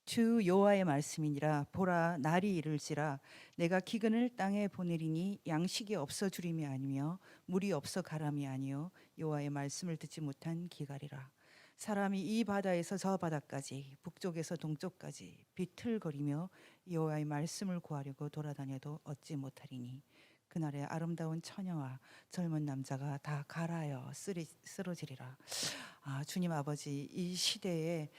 주 여호와의 말씀이니라. 보라, 날이 이를지라 내가 기근을 땅에 보내리니 양식이 없어 주림이 아니며 물이 없어 가람이 아니요 여호와의 말씀을 듣지 못한 기갈이라. 사람이 이 바다에서 저 바다까지 북쪽에서 동쪽까지 비틀거리며 여호와의 말씀을 구하려고 돌아다녀도 얻지 못하리니 그날에 아름다운 처녀와 젊은 남자가 다 갈아여 쓰러지리라. 주님 아버지, 이 시대에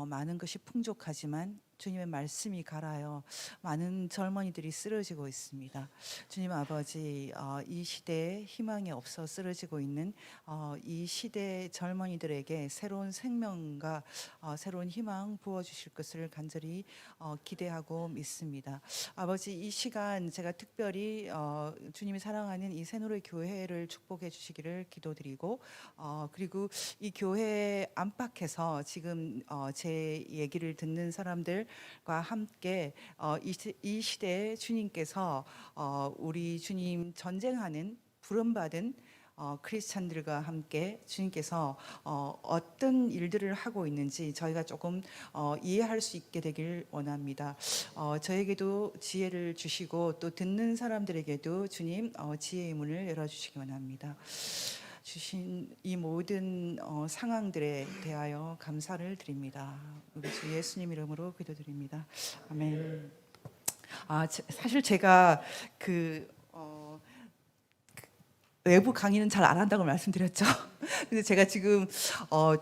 많은 것이 풍족하지만 주님의 말씀이 갈아요. 많은 젊은이들이 쓰러지고 있습니다. 주님 아버지, 이 시대에 희망이 없어 쓰러지고 있는 이 시대 젊은이들에게 새로운 생명과 새로운 희망 부어주실 것을 간절히 기대하고 믿습니다. 아버지, 이 시간 제가 특별히 주님이 사랑하는 이 새노래 교회를 축복해 주시기를 기도드리고, 그리고 이 교회 안팎에서 지금 제 얘기를 듣는 사람들과 함께 이 시대에 주님께서 우리 주님 전쟁하는 부름받은 크리스찬들과 함께 주님께서 어떤 일들을 하고 있는지 저희가 조금 이해할 수 있게 되길 원합니다. 저에게도 지혜를 주시고 또 듣는 사람들에게도 주님 지혜의 문을 열어주시기 원합니다. 주신 이 모든 상황들에 대하여 감사를 드립니다. 우리 주 예수님 이름으로 기도드립니다. 아멘. 사실 제가 외부 강의는 잘 안 한다고 말씀드렸죠. 근데 제가 지금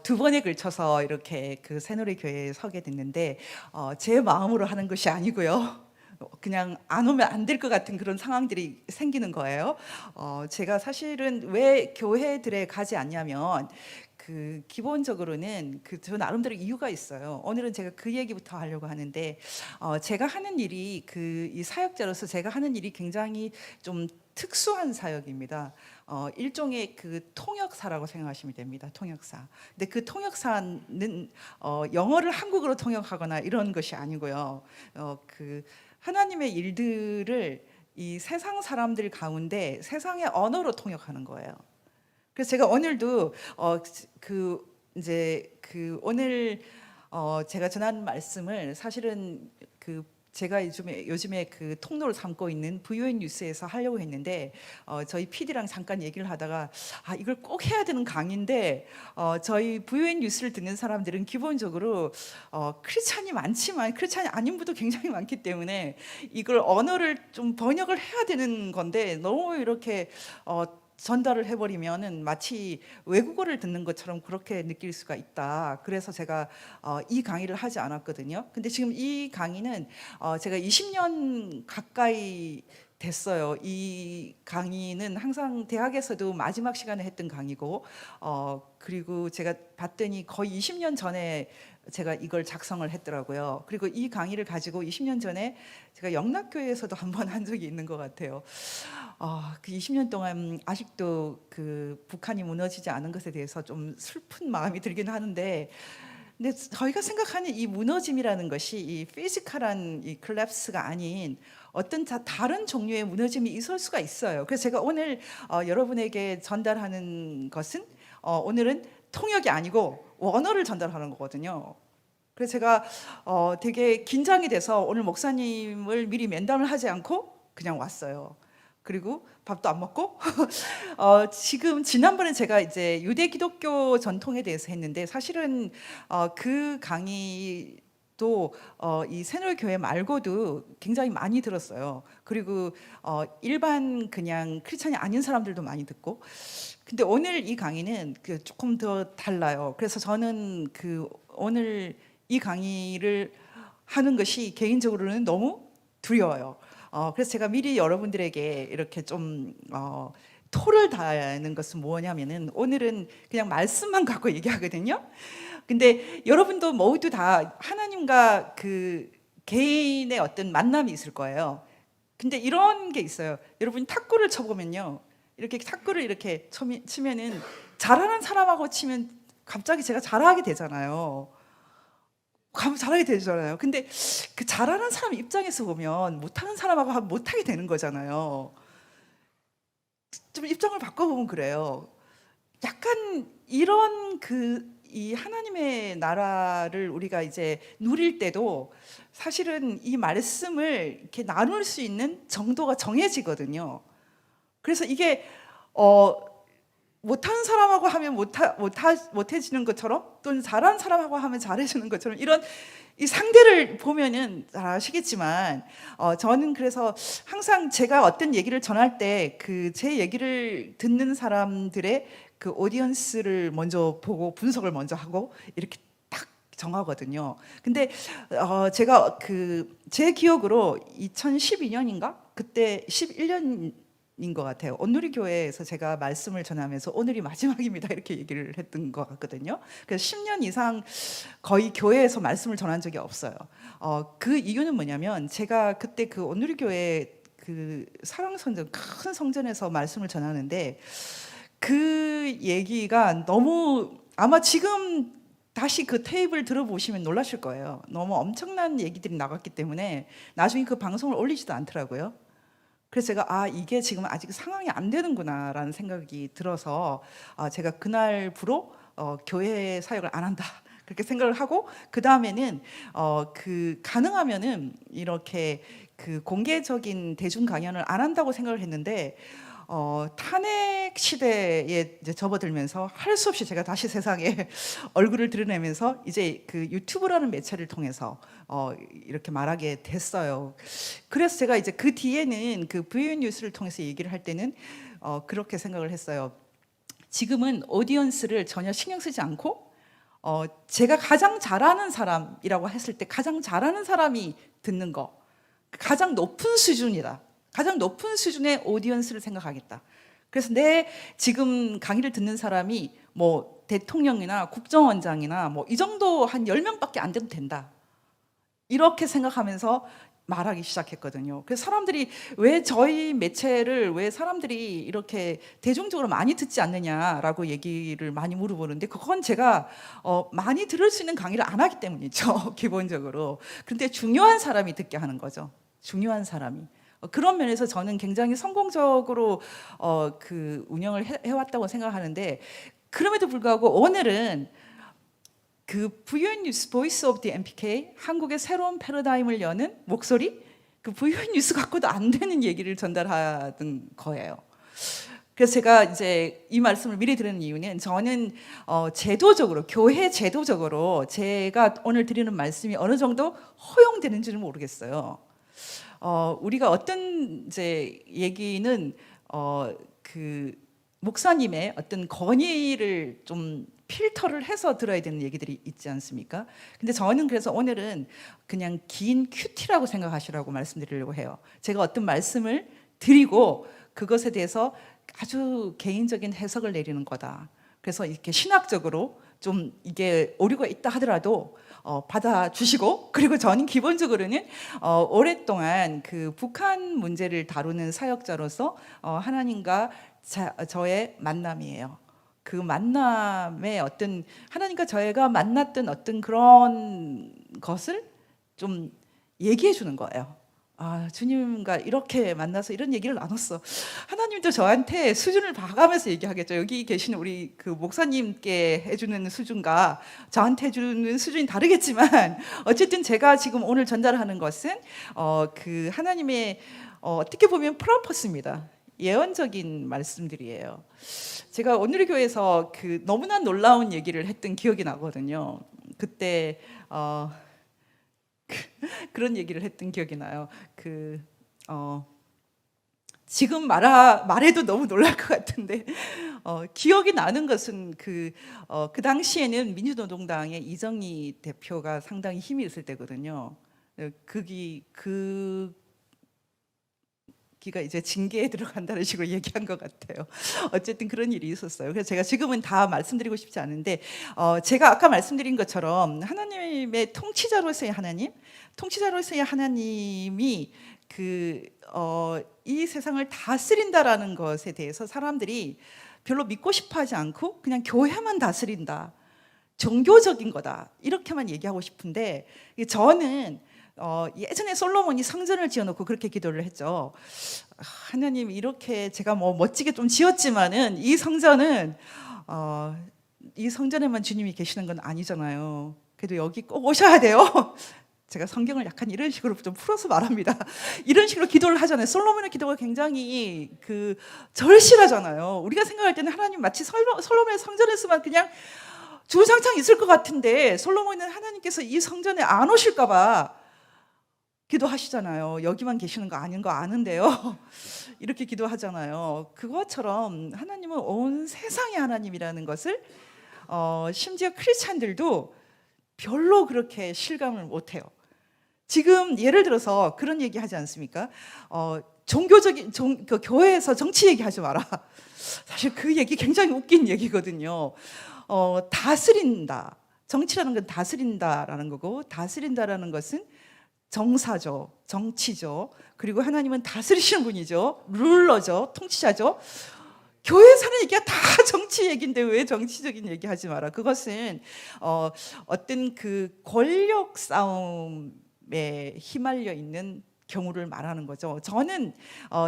두 번에 걸쳐서 이렇게 그 새노래 교회에 서게 됐는데 제 마음으로 하는 것이 아니고요. 그냥 안 오면 안 될 것 같은 그런 상황들이 생기는 거예요. 제가 사실은 왜 교회들에 가지 않냐면 기본적으로는 저 나름대로 이유가 있어요. 오늘은 제가 그 얘기부터 하려고 하는데 제가 하는 일이 이 사역자로서 제가 하는 일이 굉장히 좀 특수한 사역입니다. 일종의 통역사라고 생각하시면 됩니다. 통역사. 근데 그 통역사는 영어를 한국어로 통역하거나 이런 것이 아니고요. 하나님의 일들을 이 세상 사람들 가운데 세상의 언어로 통역하는 거예요. 그래서 제가 오늘도 오늘 제가 전한 말씀을 사실은 제가 요즘에 통로를 삼고 있는 VON 뉴스에서 하려고 했는데 저희 PD랑 잠깐 얘기를 하다가 이걸 꼭 해야 되는 강의인데 저희 VON 뉴스를 듣는 사람들은 기본적으로 크리스찬이 많지만 크리스찬이 아닌 분도 굉장히 많기 때문에 이걸 언어를 좀 번역을 해야 되는 건데 너무 이렇게 전달을 해버리면은 마치 외국어를 듣는 것처럼 그렇게 느낄 수가 있다. 그래서 제가 이 강의를 하지 않았거든요. 근데 지금 이 강의는 제가 20년 가까이 됐어요. 이 강의는 항상 대학에서도 마지막 시간에 했던 강의고, 그리고 제가 봤더니 거의 20년 전에 제가 이걸 작성을 했더라고요. 그리고 이 강의를 가지고 20년 전에 제가 영락교회에서도 한번 한 적이 있는 것 같아요. 그 20년 동안 아직도 북한이 무너지지 않은 것에 대해서 좀 슬픈 마음이 들긴 하는데, 근데 저희가 생각하는 이 무너짐이라는 것이 이 피지컬한 이 콜랩스가 아닌 어떤 다른 종류의 무너짐이 있을 수가 있어요. 그래서 제가 오늘 여러분에게 전달하는 것은 오늘은 통역이 아니고 원어를 전달하는 거거든요. 그래서 제가 되게 긴장이 돼서 오늘 목사님을 미리 면담을 하지 않고 그냥 왔어요. 그리고 밥도 안 먹고 지난번에 제가 이제 유대 기독교 전통에 대해서 했는데 사실은 그 강의도 이 새노래 교회 말고도 굉장히 많이 들었어요. 그리고 일반 그냥 크리스찬이 아닌 사람들도 많이 듣고. 근데 오늘 이 강의는 조금 더 달라요. 그래서 저는 오늘 이 강의를 하는 것이 개인적으로는 너무 두려워요. 그래서 제가 미리 여러분들에게 이렇게 좀 토를 다하는 것은 뭐냐면은 오늘은 그냥 말씀만 갖고 얘기하거든요. 근데 여러분도 모두 다 하나님과 개인의 어떤 만남이 있을 거예요. 근데 이런 게 있어요. 여러분이 탁구를 쳐보면요, 이렇게 탁구를 이렇게 치면은 잘하는 사람하고 치면 갑자기 제가 잘하게 되잖아요. 잘하게 되잖아요. 근데 잘하는 사람 입장에서 보면 못하는 사람하고 하면 못하게 되는 거잖아요. 좀 입장을 바꿔보면 그래요. 약간 이런 이 하나님의 나라를 우리가 이제 누릴 때도 사실은 이 말씀을 이렇게 나눌 수 있는 정도가 정해지거든요. 그래서 이게 못하는 사람하고 하면 못해지는 것처럼, 또는 잘하는 사람하고 하면 잘해지는 것처럼, 이런 이 상대를 보면은 잘 아시겠지만, 저는 그래서 항상 제가 어떤 얘기를 전할 때 그 제 얘기를 듣는 사람들의 그 오디언스를 먼저 보고 분석을 먼저 하고 이렇게 딱 정하거든요. 근데 제가 그 제 기억으로 2012년인가 그때 11년 인 것 같아요. 온누리 교회에서 제가 말씀을 전하면서 오늘이 마지막입니다 이렇게 얘기를 했던 것 같거든요. 그래서 10년 이상 거의 교회에서 말씀을 전한 적이 없어요. 그 이유는 뭐냐면, 제가 그때 그 온누리 교회 그 사랑성전, 큰 성전에서 말씀을 전하는데, 그 얘기가 너무, 아마 지금 다시 그 테이프를 들어보시면 놀라실 거예요. 너무 엄청난 얘기들이 나갔기 때문에 나중에 그 방송을 올리지도 않더라고요. 그래서 제가 이게 지금 아직 상황이 안 되는구나라는 생각이 들어서 제가 그날부로 교회 사역을 안 한다 그렇게 생각을 하고, 그 다음에는 그 가능하면은 이렇게 그 공개적인 대중 강연을 안 한다고 생각을 했는데, 탄핵 시대에 이제 접어들면서 할 수 없이 제가 다시 세상에 얼굴을 드러내면서 이제 그 유튜브라는 매체를 통해서 이렇게 말하게 됐어요. 그래서 제가 이제 그 뒤에는 그 VN 뉴스를 통해서 얘기를 할 때는 그렇게 생각을 했어요. 지금은 오디언스를 전혀 신경 쓰지 않고, 제가 가장 잘하는 사람이라고 했을 때 가장 잘하는 사람이 듣는 거, 가장 높은 수준이다. 가장 높은 수준의 오디언스를 생각하겠다. 그래서 내 지금 강의를 듣는 사람이 뭐 대통령이나 국정원장이나 뭐 이 정도 한 10명밖에 안 돼도 된다. 이렇게 생각하면서 말하기 시작했거든요. 그래서 사람들이 왜 저희 매체를 왜 사람들이 이렇게 대중적으로 많이 듣지 않느냐라고 얘기를 많이 물어보는데, 그건 제가 많이 들을 수 있는 강의를 안 하기 때문이죠. 기본적으로. 그런데 중요한 사람이 듣게 하는 거죠. 중요한 사람이. 그런 면에서 저는 굉장히 성공적으로 그 운영을 해왔다고 생각하는데, 그럼에도 불구하고 오늘은 그 VN 뉴스, 보이스 오브 디 MPK, 한국의 새로운 패러다임을 여는 목소리, 그 VN 뉴스 갖고도 안 되는 얘기를 전달하던 거예요. 그래서 제가 이제 이 말씀을 미리 드리는 이유는, 저는 제도적으로, 교회 제도적으로 제가 오늘 드리는 말씀이 어느 정도 허용되는지는 모르겠어요. 우리가 어떤 이제 얘기는 그 목사님의 어떤 권위를 좀 필터를 해서 들어야 되는 얘기들이 있지 않습니까? 근데 저는 그래서 오늘은 그냥 긴 큐티라고 생각하시라고 말씀드리려고 해요. 제가 어떤 말씀을 드리고 그것에 대해서 아주 개인적인 해석을 내리는 거다. 그래서 이렇게 신학적으로 좀 이게 오류가 있다 하더라도 받아주시고, 그리고 저는 기본적으로는 오랫동안 그 북한 문제를 다루는 사역자로서 하나님과 저의 만남이에요. 그 만남의 어떤, 하나님과 저희가 만났던 어떤 그런 것을 좀 얘기해 주는 거예요. 주님과 이렇게 만나서 이런 얘기를 나눴어. 하나님도 저한테 수준을 봐가면서 얘기하겠죠. 여기 계신 우리 그 목사님께 해주는 수준과 저한테 해주는 수준이 다르겠지만, 어쨌든 제가 지금 오늘 전달하는 것은 그 하나님의 어떻게 보면 프로포스입니다. 예언적인 말씀들이에요. 제가 오늘의 교회에서 그 너무나 놀라운 얘기를 했던 기억이 나거든요. 그때 그런 얘기를 했던 기억이 나요. 지금 말해도 너무 놀랄 것 같은데, 기억이 나는 것은 그 당시에는 민주노동당의 이정희 대표가 상당히 힘이 있을 때거든요. 기가 이제 징계에 들어간다는 식으로 얘기한 것 같아요. 어쨌든 그런 일이 있었어요. 그래서 제가 지금은 다 말씀드리고 싶지 않은데, 제가 아까 말씀드린 것처럼 하나님의 통치자로서의 하나님, 통치자로서의 하나님이 이 세상을 다스린다라는 것에 대해서 사람들이 별로 믿고 싶어하지 않고 그냥 교회만 다스린다, 종교적인 거다, 이렇게만 얘기하고 싶은데, 저는 예전에 솔로몬이 성전을 지어놓고 그렇게 기도를 했죠. 하나님, 이렇게 제가 뭐 멋지게 좀 지었지만은 이 성전은 이 성전에만 주님이 계시는 건 아니잖아요. 그래도 여기 꼭 오셔야 돼요. 제가 성경을 약간 이런 식으로 좀 풀어서 말합니다. 이런 식으로 기도를 하잖아요. 솔로몬의 기도가 굉장히 절실하잖아요. 우리가 생각할 때는 하나님 마치 솔로몬의 성전에서만 그냥 주상창 있을 것 같은데, 솔로몬은 하나님께서 이 성전에 안 오실까 봐 기도하시잖아요. 여기만 계시는 거 아닌 거 아는데요. 이렇게 기도하잖아요. 그것처럼 하나님은 온 세상의 하나님이라는 것을 심지어 크리스찬들도 별로 그렇게 실감을 못해요. 지금 예를 들어서 그런 얘기 하지 않습니까? 종교적인 교회에서 정치 얘기하지 마라. 사실 그 얘기 굉장히 웃긴 얘기거든요. 다스린다. 정치라는 건 다스린다라는 거고, 다스린다라는 것은 정사죠, 정치죠. 그리고 하나님은 다스리시는 분이죠, 룰러죠, 통치자죠. 교회에서 하는 얘기가 다 정치 얘기인데 왜 정치적인 얘기 하지 마라. 그것은 어떤 권력 싸움에 휘말려 있는 경우를 말하는 거죠. 저는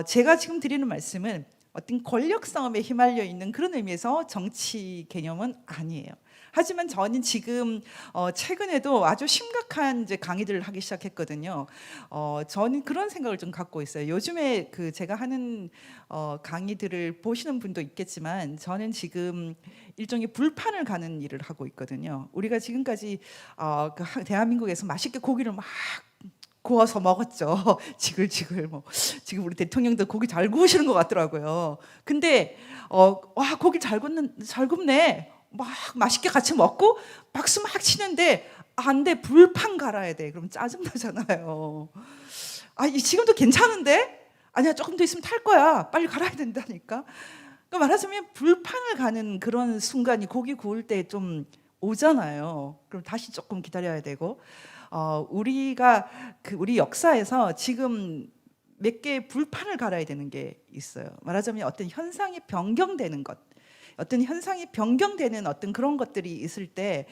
제가 지금 드리는 말씀은 어떤 권력 싸움에 휘말려 있는 그런 의미에서 정치 개념은 아니에요. 하지만 저는 지금 최근에도 아주 심각한 이제 강의들을 하기 시작했거든요. 저는 그런 생각을 좀 갖고 있어요. 요즘에 제가 하는 강의들을 보시는 분도 있겠지만, 저는 지금 일종의 불판을 가는 일을 하고 있거든요. 우리가 지금까지 대한민국에서 맛있게 고기를 막 구워서 먹었죠. 지글지글 지금 우리 대통령도 고기 잘 구우시는 것 같더라고요. 근데 와, 고기 잘 굽네. 막 맛있게 같이 먹고 박수 막 치는데, 안 돼, 불판 갈아야 돼. 그럼 짜증나잖아요. 지금도 괜찮은데? 아니야, 조금 더 있으면 탈 거야. 빨리 갈아야 된다니까. 그러니까 말하자면 불판을 가는 그런 순간이 고기 구울 때 좀 오잖아요. 그럼 다시 조금 기다려야 되고, 우리가 우리 역사에서 지금 몇 개의 불판을 갈아야 되는 게 있어요. 말하자면 어떤 현상이 변경되는 것, 어떤 현상이 변경되는 어떤 그런 것들이 있을 때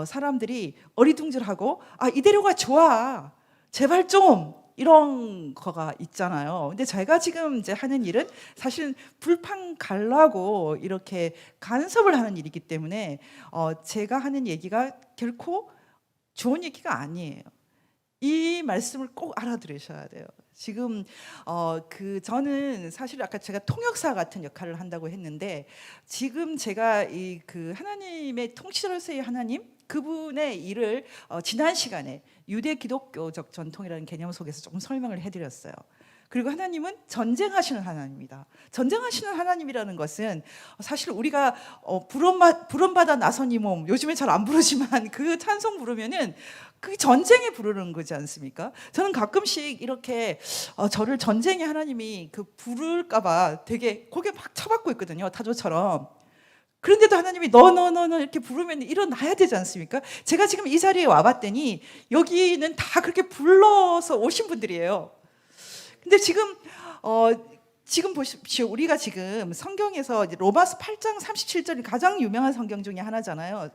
사람들이 어리둥절하고, 이대로가 좋아, 제발 좀, 이런 거가 있잖아요. 근데 제가 지금 이제 하는 일은 사실 불판 갈라고 이렇게 간섭을 하는 일이기 때문에 제가 하는 얘기가 결코 좋은 얘기가 아니에요. 이 말씀을 꼭 알아들으셔야 돼요. 지금 저는 사실 아까 제가 통역사 같은 역할을 한다고 했는데, 지금 제가 하나님의 통치자로서의 하나님, 그분의 일을 지난 시간에 유대 기독교적 전통이라는 개념 속에서 조금 설명을 해드렸어요. 그리고 하나님은 전쟁하시는 하나님입니다. 전쟁하시는 하나님이라는 것은 사실 우리가 부름받아 나선 이 몸, 요즘에 잘 안 부르지만 그 찬송 부르면은 그 전쟁에 부르는 거지 않습니까? 저는 가끔씩 이렇게 저를 전쟁의 하나님이 부를까봐 되게 고개 막 쳐박고 있거든요, 타조처럼. 그런데도 하나님이 너 이렇게 부르면 일어나야 되지 않습니까? 제가 지금 이 자리에 와봤더니 여기는 다 그렇게 불러서 오신 분들이에요. 근데 지금 보십시오. 우리가 지금 성경에서 로마서 8장 37절이 가장 유명한 성경 중에 하나잖아요.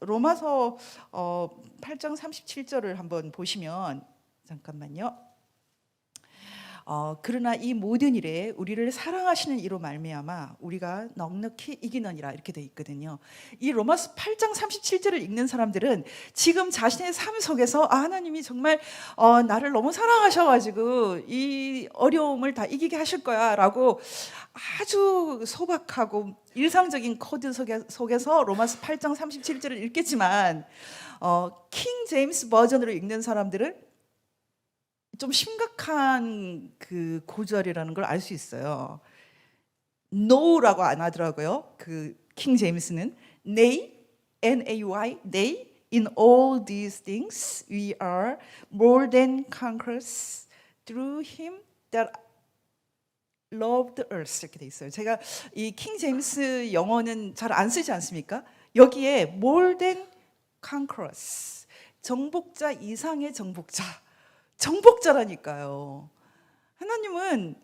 로마서 8장 37절을 한번 보시면, 잠깐만요. 그러나 이 모든 일에 우리를 사랑하시는 이로 말미암아 우리가 넉넉히 이기느니라, 이렇게 돼 있거든요. 이 로마서 8장 37절을 읽는 사람들은 지금 자신의 삶 속에서 하나님이 정말 나를 너무 사랑하셔가지고 이 어려움을 다 이기게 하실 거야 라고 아주 소박하고 일상적인 코드 속에서 로마서 8장 37절을 읽겠지만, 킹 제임스 버전으로 읽는 사람들은 좀 심각한 고절이라는 걸 알 수 있어요. no라고 안 하더라고요. 킹 제임스는 nay, N-A-Y, nay, in all these things we are more than conquerors through him that loved us, 이렇게 돼 있어요. 제가 이 킹 제임스 영어는 잘 안 쓰지 않습니까? 여기에 more than conquerors, 정복자 이상의 정복자라니까요. 하나님은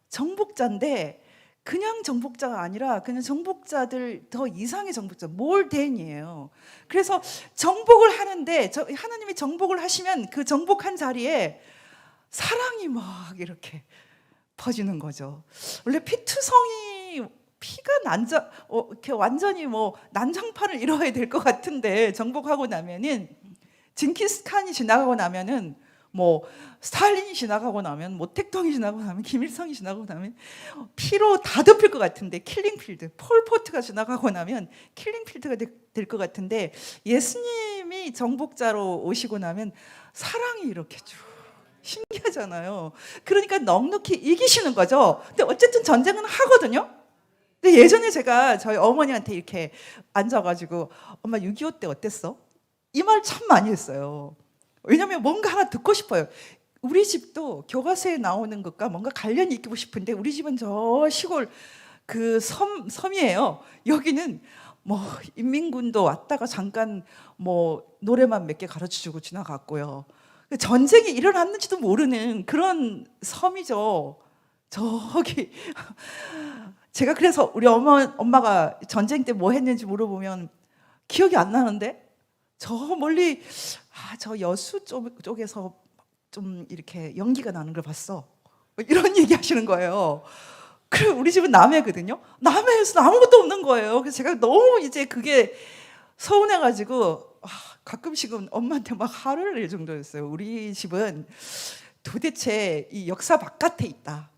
정복자인데 그냥 정복자가 아니라 그냥 정복자들 더 이상의 정복자, more than이에요. 그래서 정복을 하는데 하나님이 정복을 하시면 그 정복한 자리에 사랑이 막 이렇게 퍼지는 거죠. 원래 피투성이 피가 이렇게 완전히 뭐 난장판을 이뤄야 될 것 같은데, 정복하고 나면은 징기스칸이 지나가고 나면은 뭐 스탈린이 지나가고 나면 모택동이 지나고 나면 김일성이 지나고 나면 피로 다 덮일 것 같은데, 킬링필드, 폴포트가 지나가고 나면 킬링필드가 될 것 같은데, 예수님이 정복자로 오시고 나면 사랑이 이렇게 쭉 신기하잖아요. 그러니까 넉넉히 이기시는 거죠. 근데 어쨌든 전쟁은 하거든요. 근데 예전에 제가 저희 어머니한테 이렇게 앉아가지고 엄마 6.25 때 어땠어? 이 말 참 많이 했어요. 왜냐면 뭔가 하나 듣고 싶어요. 우리 집도 교과서에 나오는 것과 뭔가 관련이 있고 싶은데, 우리 집은 저 시골 그 섬이에요. 여기는 뭐 인민군도 왔다가 잠깐 뭐 노래만 몇 개 가르쳐주고 지나갔고요. 전쟁이 일어났는지도 모르는 그런 섬이죠. 저기 제가 그래서 우리 엄마가 전쟁 때 뭐 했는지 물어보면 기억이 안 나는데, 저 멀리 저 여수 쪽에서 좀 이렇게 연기가 나는 걸 봤어, 이런 얘기 하시는 거예요. 그리고 우리 집은 남해거든요. 남해에서 아무것도 없는 거예요. 그래서 제가 너무 이제 그게 서운해가지고 가끔씩은 엄마한테 막 화를 낼 정도였어요. 우리 집은 도대체 이 역사 바깥에 있다.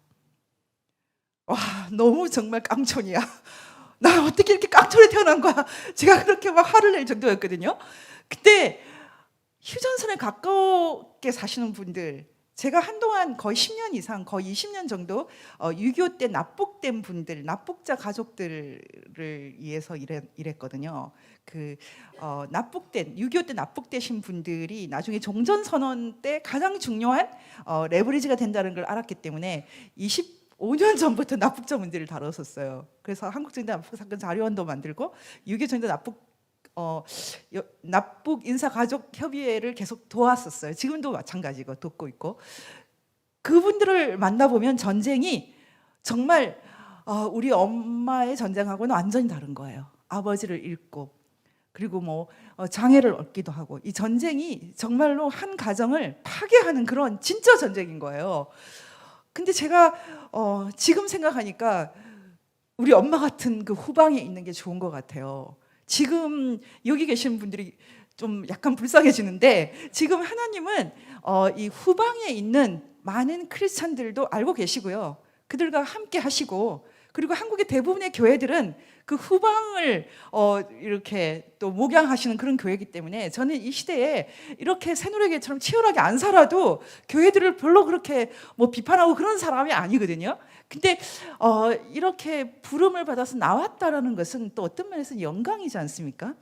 와, 너무 정말 깡촌이야. 나 어떻게 이렇게 깡촌에 태어난 거야. 제가 그렇게 막 화를 낼 정도였거든요. 그때 휴전선에 가깝게 사시는 분들, 제가 한동안 거의 10년 이상, 거의 20년 정도 6.25 때 납북된 분들, 납북자 가족들을 위해서 일했거든요. 그 6.25 때 납북되신 분들이 나중에 종전선언 때 가장 중요한 레버리지가 된다는 걸 알았기 때문에 25년 전부터 납북자 문제를 다뤘었어요. 그래서 한국전쟁 납북 사건 자료원도 만들고 6.25 전쟁 납북 인사 가족 협의회를 계속 도왔었어요. 지금도 마찬가지고 돕고 있고, 그분들을 만나보면 전쟁이 정말 우리 엄마의 전쟁하고는 완전히 다른 거예요. 아버지를 잃고, 그리고 뭐 장애를 얻기도 하고, 이 전쟁이 정말로 한 가정을 파괴하는 그런 진짜 전쟁인 거예요. 근데 제가 지금 생각하니까 우리 엄마 같은 그 후방에 있는 게 좋은 것 같아요. 지금 여기 계신 분들이 좀 약간 불쌍해지는데, 지금 하나님은 이 후방에 있는 많은 크리스찬들도 알고 계시고요. 그들과 함께 하시고, 그리고 한국의 대부분의 교회들은 그 후방을 이렇게 또 목양하시는 그런 교회이기 때문에, 저는 이 시대에 이렇게 새누리교회처럼 치열하게 안 살아도 교회들을 별로 그렇게 뭐 비판하고 그런 사람이 아니거든요. 근데 이렇게 부름을 받아서 나왔다라는 것은 또 어떤 면에서 영광이지 않습니까?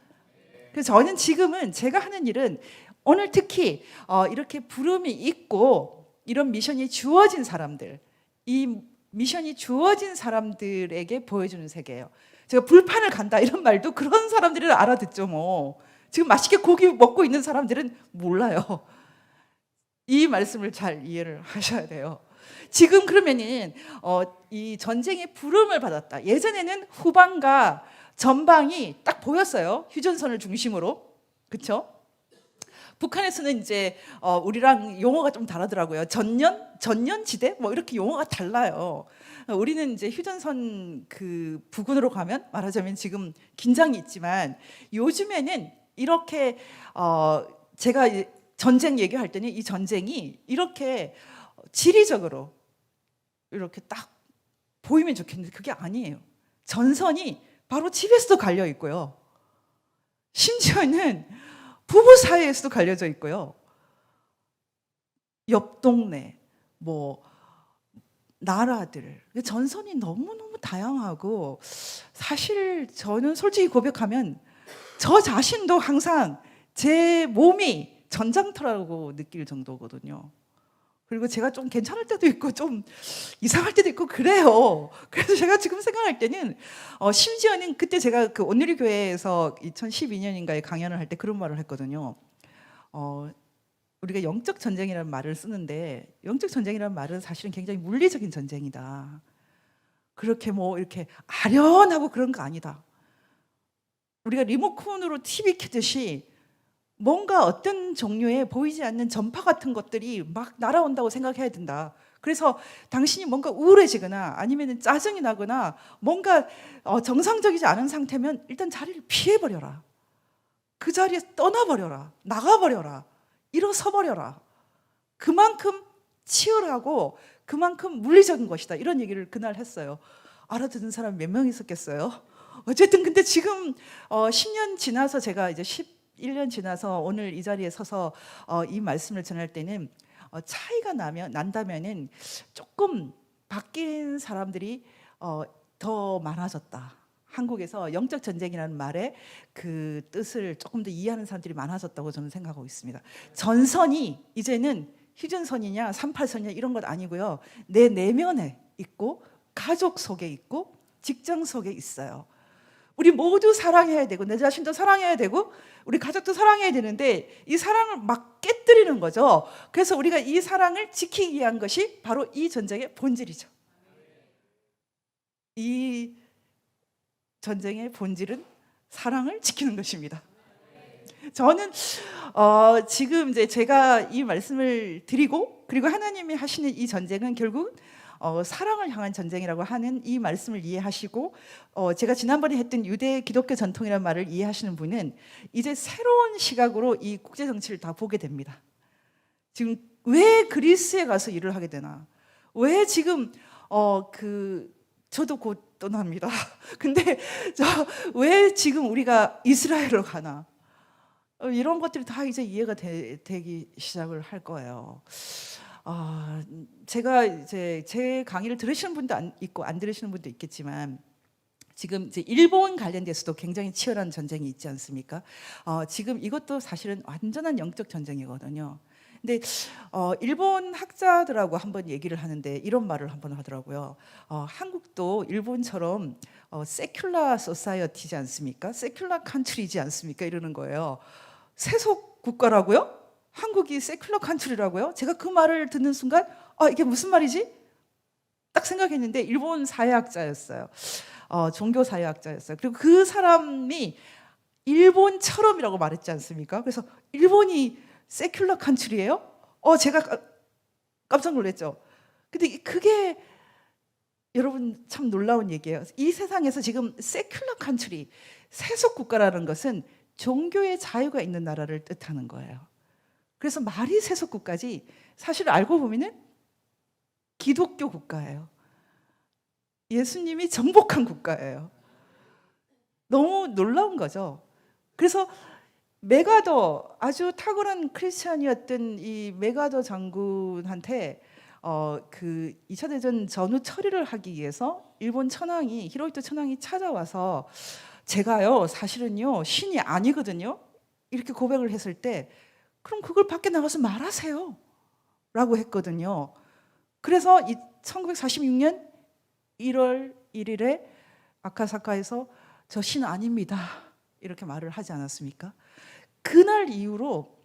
그래서 저는 지금은 제가 하는 일은 오늘 특히 이렇게 부름이 있고 이런 미션이 주어진 사람들, 이 미션이 주어진 사람들에게 보여주는 세계예요. 제가 불판을 간다 이런 말도 그런 사람들은 알아듣죠. 뭐 지금 맛있게 고기 먹고 있는 사람들은 몰라요. 이 말씀을 잘 이해를 하셔야 돼요. 지금 그러면은 이 전쟁의 부름을 받았다. 예전에는 후방과 전방이 딱 보였어요. 휴전선을 중심으로. 그렇죠? 북한에서는 이제 우리랑 용어가 좀 다르더라고요. 전년지대 뭐 이렇게 용어가 달라요. 우리는 이제 휴전선 그 부근으로 가면 말하자면 지금 긴장이 있지만, 요즘에는 이렇게 제가 전쟁 얘기할 때는 이 전쟁이 이렇게 지리적으로 이렇게 딱 보이면 좋겠는데 그게 아니에요. 전선이 바로 집에서도 갈려 있고요. 심지어는 부부 사이에서도 갈려져 있고요. 옆 동네, 뭐 나라들, 전선이 너무너무 다양하고, 사실 저는 솔직히 고백하면 저 자신도 항상 제 몸이 전장터라고 느낄 정도거든요. 그리고 제가 좀 괜찮을 때도 있고 좀 이상할 때도 있고 그래요. 그래서 제가 지금 생각할 때는 심지어는 그때 제가 그 온누리 교회에서 2012년인가에 강연을 할 때 그런 말을 했거든요. 우리가 영적 전쟁이라는 말을 쓰는데, 영적 전쟁이라는 말은 사실은 굉장히 물리적인 전쟁이다. 그렇게 뭐 이렇게 아련하고 그런 거 아니다. 우리가 리모컨으로 TV 켜듯이 뭔가 어떤 종류의 보이지 않는 전파 같은 것들이 막 날아온다고 생각해야 된다. 그래서 당신이 뭔가 우울해지거나 아니면 짜증이 나거나 뭔가 정상적이지 않은 상태면 일단 자리를 피해버려라. 그 자리에서 떠나버려라. 나가버려라. 일어서버려라. 그만큼 치열하고 그만큼 물리적인 것이다. 이런 얘기를 그날 했어요. 알아듣는 사람 몇 명 있었겠어요? 어쨌든 근데 지금 10년 지나서 제가 이제 11년 지나서 오늘 이 자리에 서서 이 말씀을 전할 때는 차이가 난다면은 조금 바뀐 사람들이 더 많아졌다. 한국에서 영적 전쟁이라는 말의 그 뜻을 조금 더 이해하는 사람들이 많아졌다고 저는 생각하고 있습니다. 전선이 이제는 휴전선이냐 38선이냐 이런 것 아니고요. 내 내면에 있고 가족 속에 있고 직장 속에 있어요. 우리 모두 사랑해야 되고 내 자신도 사랑해야 되고 우리 가족도 사랑해야 되는데 이 사랑을 막 깨뜨리는 거죠. 그래서 우리가 이 사랑을 지키기 위한 것이 바로 이 전쟁의 본질이죠. 이 전쟁의 본질은 사랑을 지키는 것입니다. 저는 지금 이제 제가 이 말씀을 드리고 그리고 하나님이 하시는 이 전쟁은 결국 사랑을 향한 전쟁이라고 하는 이 말씀을 이해하시고 제가 지난번에 했던 유대 기독교 전통이라는 말을 이해하시는 분은 이제 새로운 시각으로 이 국제 정치를 다 보게 됩니다. 지금 왜 그리스에 가서 일을 하게 되나? 왜 지금 저도 곧 떠납니다. 근데 왜 지금 우리가 이스라엘로 가나? 이런 것들이 다 이제 이해가 되기 시작을 할 거예요. 제가 이제 제 강의를 들으시는 분도 있고 안 들으시는 분도 있겠지만 지금 이제 일본 관련돼서도 굉장히 치열한 전쟁이 있지 않습니까? 지금 이것도 사실은 완전한 영적 전쟁이거든요. 근데 일본 학자들하고 한번 얘기를 하는데 이런 말을 한번 하더라고요. 한국도 일본처럼 세큘라 소사이어티지 않습니까? 세큘라 컨트리지 않습니까? 이러는 거예요. 세속 국가라고요? 한국이 세큘러 컨트리라고요? 제가 그 말을 듣는 순간 이게 무슨 말이지? 딱 생각했는데 일본 사회학자였어요. 종교 사회학자였어요. 그리고 그 사람이 일본처럼이라고 말했지 않습니까? 그래서 일본이 세큘러 컨트리예요? 제가 깜짝 놀랐죠. 근데 그게 여러분 참 놀라운 얘기예요. 이 세상에서 지금 세큘러 컨트리, 세속 국가라는 것은 종교의 자유가 있는 나라를 뜻하는 거예요. 그래서 말이 세속 국가지 사실 알고 보면은 기독교 국가예요. 예수님이 정복한 국가예요. 너무 놀라운 거죠. 그래서 메가더 아주 탁월한 크리스찬이었던 이 메가더 장군한테 그 2차 대전 전후 처리를 하기 위해서 일본 천황이 히로히토 천황이 찾아와서 제가요 사실은요 신이 아니거든요. 이렇게 고백을 했을 때 그럼 그걸 밖에 나가서 말하세요 라고 했거든요. 그래서 1946년 1월 1일에 아카사카에서 저 신 아닙니다 이렇게 말을 하지 않았습니까? 그날 이후로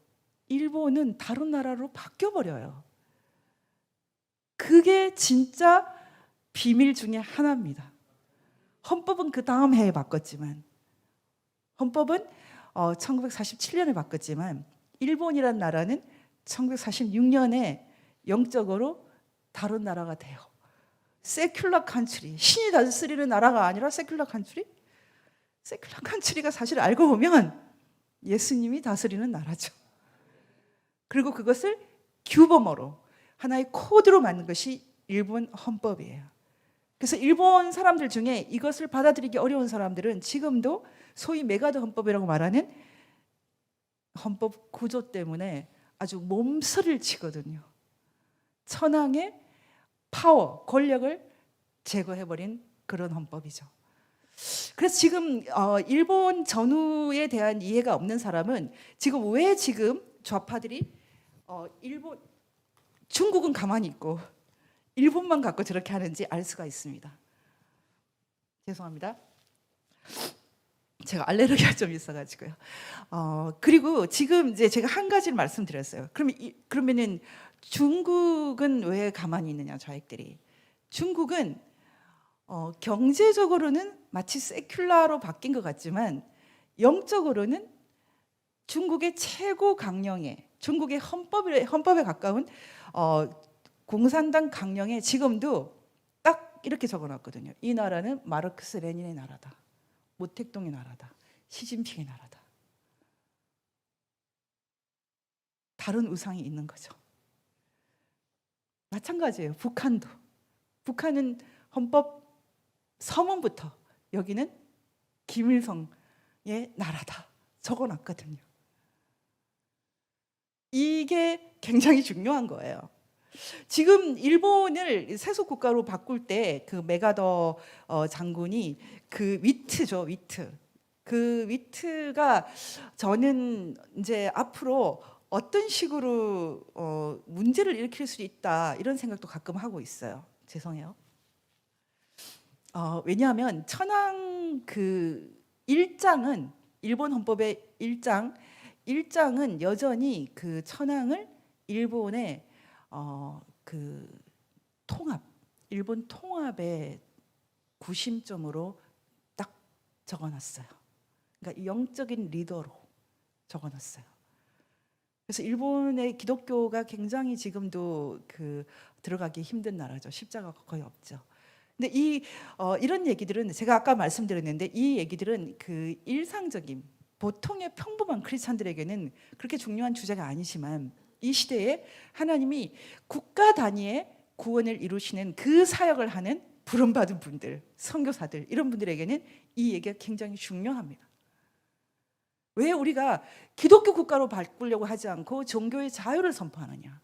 일본은 다른 나라로 바뀌어버려요. 그게 진짜 비밀 중에 하나입니다. 헌법은 그 다음 해에 바꿨지만 헌법은 1947년에 바꿨지만 일본이란 나라는 1946년에 영적으로 다른 나라가 돼요. 세큘러 컨트리, 신이 다스리는 나라가 아니라 세큘러 컨트리? 세큘러 컨트리가 사실 알고 보면 예수님이 다스리는 나라죠. 그리고 그것을 규범어로 하나의 코드로 만든 것이 일본 헌법이에요. 그래서 일본 사람들 중에 이것을 받아들이기 어려운 사람들은 지금도 소위 메가더 헌법이라고 말하는 헌법 구조 때문에 아주 몸서리를 치거든요. 천황의 파워, 권력을 제거해버린 그런 헌법이죠. 그래서 지금 일본 전후에 대한 이해가 없는 사람은 지금 왜 지금 좌파들이 중국은 가만히 있고 일본만 갖고 저렇게 하는지 알 수가 있습니다. 죄송합니다. 제가 알레르기가 좀 있어가지고요. 그리고 지금 이제 제가 한 가지를 말씀드렸어요. 그러면은 중국은 왜 가만히 있느냐, 좌익들이. 중국은 경제적으로는 마치 세큘라로 바뀐 것 같지만 영적으로는 중국의 최고 강령의 중국의 헌법에 가까운 공산당 강령에 지금도 딱 이렇게 적어놨거든요. 이 나라는 마르크스 레닌의 나라다, 모택동의 나라다, 시진핑의 나라다. 다른 우상이 있는 거죠. 마찬가지예요. 북한도. 북한은 헌법 서문부터 여기는 김일성의 나라다 적어놨거든요. 이게 굉장히 중요한 거예요. 지금 일본을 세속 국가로 바꿀 때 그 메가더 장군이 그 위트죠, 위트. 그 위트가 저는 이제 앞으로 어떤 식으로 문제를 일으킬 수 있다 이런 생각도 가끔 하고 있어요. 죄송해요. 왜냐하면 천황 그 1장은 일본 헌법의 1장은 여전히 그 천황을 일본의 그 통합, 일본 통합의 구심점으로 딱 적어놨어요. 그러니까 영적인 리더로 적어놨어요. 그래서 일본의 기독교가 굉장히 지금도 그 들어가기 힘든 나라죠. 십자가가 거의 없죠. 근데 이런 얘기들은 제가 아까 말씀드렸는데 이 얘기들은 그 일상적인 보통의 평범한 크리스찬들에게는 그렇게 중요한 주제가 아니지만 이 시대에 하나님이 국가 단위의 구원을 이루시는 그 사역을 하는 부름받은 분들, 선교사들 이런 분들에게는 이 얘기가 굉장히 중요합니다. 왜 우리가 기독교 국가로 바꾸려고 하지 않고 종교의 자유를 선포하느냐?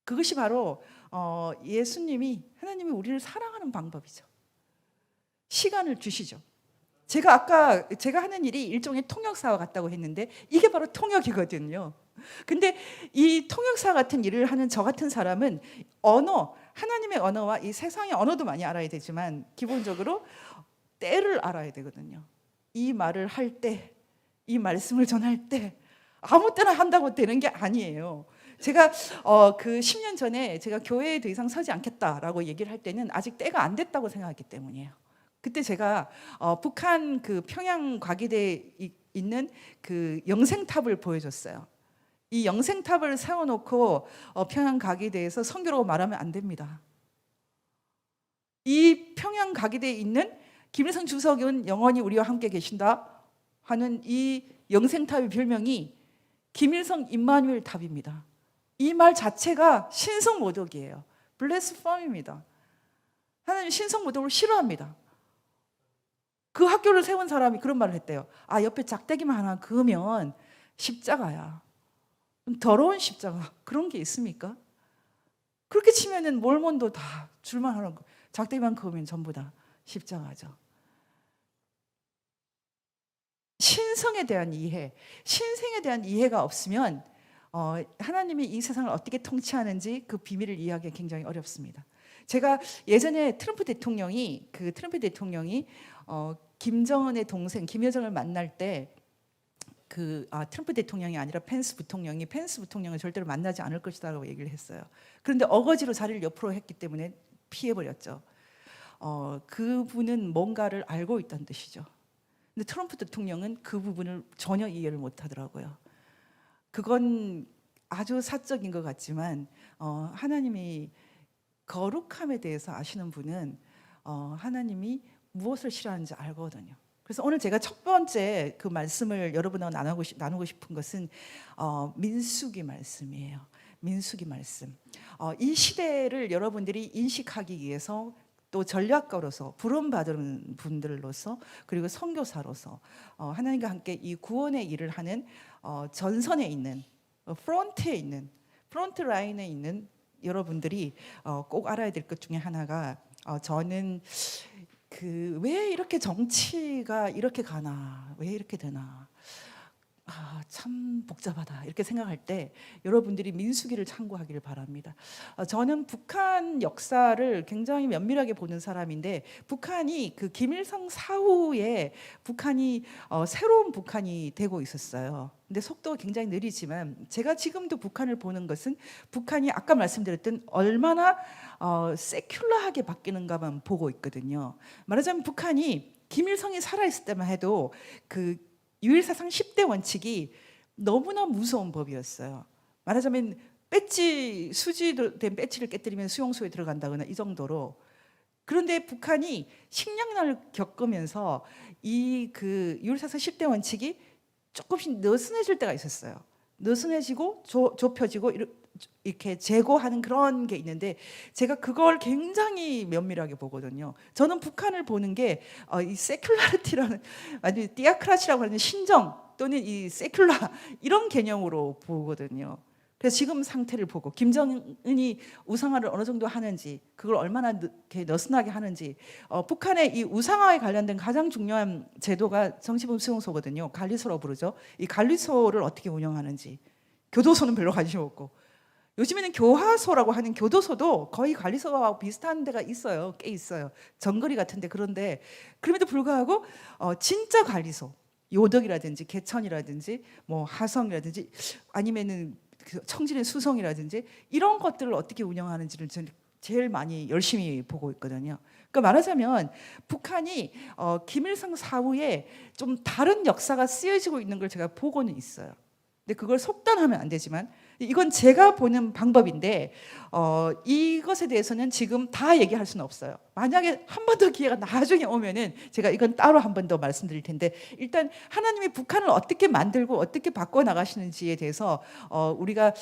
그것이 바로 하나님이 우리를 사랑하는 방법이죠. 시간을 주시죠. 제가 하는 일이 일종의 통역사와 같다고 했는데 이게 바로 통역이거든요. 근데 이 통역사 같은 일을 하는 저 같은 사람은 하나님의 언어와 이 세상의 언어도 많이 알아야 되지만 기본적으로 때를 알아야 되거든요. 이 말을 할 때, 이 말씀을 전할 때 아무 때나 한다고 되는 게 아니에요. 제가 그 10년 전에 제가 교회에 더 이상 서지 않겠다라고 얘기를 할 때는 아직 때가 안 됐다고 생각했기 때문이에요. 그때 제가 북한 그 평양 과기대에 있는 그 영생탑을 보여줬어요. 이 영생탑을 세워놓고 평양 과기대에서 선교라고 말하면 안 됩니다. 이 평양 과기대에 있는 김일성 주석은 영원히 우리와 함께 계신다 하는 이 영생탑의 별명이 김일성 임마누엘 탑입니다. 이 말 자체가 신성모독이에요. 블레스펌입니다. 하나님 신성모독을 싫어합니다. 그 학교를 세운 사람이 그런 말을 했대요. 옆에 작대기만 하나 그으면 십자가야. 더러운 십자가 그런 게 있습니까? 그렇게 치면은 몰몬도 다 줄만 하는 거. 작대기만 그으면 전부 다 십자가죠. 신성에 대한 이해, 신생에 대한 이해가 없으면 하나님이 이 세상을 어떻게 통치하는지 그 비밀을 이해하기 굉장히 어렵습니다. 제가 예전에 트럼프 대통령이 김정은의 동생 김여정을 만날 때 트럼프 대통령이 아니라 펜스 부통령을 절대로 만나지 않을 것이다라고 얘기를 했어요. 그런데 어거지로 자리를 옆으로 했기 때문에 피해버렸죠. 그분은 뭔가를 알고 있다는 뜻이죠. 근데 트럼프 대통령은 그 부분을 전혀 이해를 못하더라고요. 그건 아주 사적인 것 같지만 하나님이 거룩함에 대해서 아시는 분은 하나님이 무엇을 싫어하는지 알거든요. 그래서 오늘 제가 첫 번째 그 말씀을 여러분하고 나누고 싶은 것은 민수기 말씀이에요. 민수기 말씀. 이 시대를 여러분들이 인식하기 위해서 또 전략가로서 부름받은 분들로서 그리고 선교사로서 하나님과 함께 이 구원의 일을 하는 전선에 있는 프론트 라인에 있는 여러분들이 꼭 알아야 될 것 중에 하나가 저는 왜 이렇게 정치가 이렇게 가나, 왜 이렇게 되나, 참 복잡하다 이렇게 생각할 때 여러분들이 민수기를 참고하기를 바랍니다. 저는 북한 역사를 굉장히 면밀하게 보는 사람인데 북한이 그 김일성 사후에 북한이 새로운 북한이 되고 있었어요. 근데 속도가 굉장히 느리지만 제가 지금도 북한을 보는 것은 북한이 아까 말씀드렸던 얼마나 세큘러하게 바뀌는가만 보고 있거든요. 말하자면 북한이 김일성이 살아있을 때만 해도 유일사상 10대 원칙이 너무나 무서운 법이었어요. 말하자면 배지 수지된 배지를 깨뜨리면 수용소에 들어간다거나 이 정도로. 그런데 북한이 식량난을 겪으면서 이 그 유일사상 10대 원칙이 조금씩 느슨해질 때가 있었어요. 느슨해지고 좁혀지고 이렇게 재고하는 그런 게 있는데 제가 그걸 굉장히 면밀하게 보거든요. 저는 북한을 보는 게 이 세큘라리티라는 아니 디아크라시라고 하는 신정 또는 이 세큘라 이런 개념으로 보거든요. 그래서 지금 상태를 보고 김정은이 우상화를 어느 정도 하는지 그걸 얼마나 이렇게 느슨하게 하는지 북한의 이 우상화에 관련된 가장 중요한 제도가 정치범 수용소거든요. 관리소라고 부르죠. 이 관리소를 어떻게 운영하는지 교도소는 별로 관심 없고 요즘에는 교화소라고 하는 교도소도 거의 관리소와 비슷한 데가 있어요. 꽤 있어요. 정거리 같은데 그런데 그럼에도 불구하고 진짜 관리소 요덕이라든지 개천이라든지 뭐 하성이라든지 아니면은 청진의 수성이라든지 이런 것들을 어떻게 운영하는지를 저는 제일 많이 열심히 보고 있거든요. 그러니까 말하자면 북한이 김일성 사후에 좀 다른 역사가 쓰여지고 있는 걸 제가 보고는 있어요. 근데 그걸 속단하면 안 되지만 이건 제가 보는 방법인데 이것에 대해서는 지금 다 얘기할 수는 없어요. 만약에 한 번 더 기회가 나중에 오면은 제가 이건 따로 한 번 더 말씀드릴 텐데 일단 하나님이 북한을 어떻게 만들고 어떻게 바꿔 나가시는지에 대해서 우리가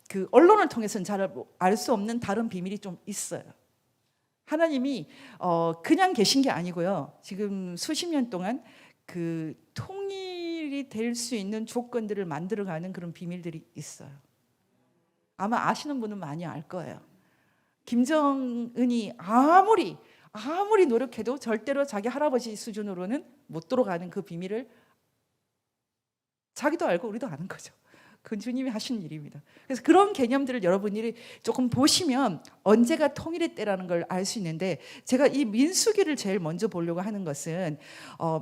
그 언론을 통해서는 잘 알 수 없는 다른 비밀이 좀 있어요. 하나님이 그냥 계신 게 아니고요. 지금 수십 년 동안 그 통일이 될 수 있는 조건들을 만들어가는 그런 비밀들이 있어요. 아마 아시는 분은 많이 알 거예요. 김정은이 아무리 노력해도 절대로 자기 할아버지 수준으로는 못 들어가는 그 비밀을 자기도 알고 우리도 아는 거죠. 그건 주님이 하신 일입니다. 그래서 그런 개념들을 여러분들이 조금 보시면 언제가 통일의 때라는 걸 알 수 있는데 제가 이 민수기를 제일 먼저 보려고 하는 것은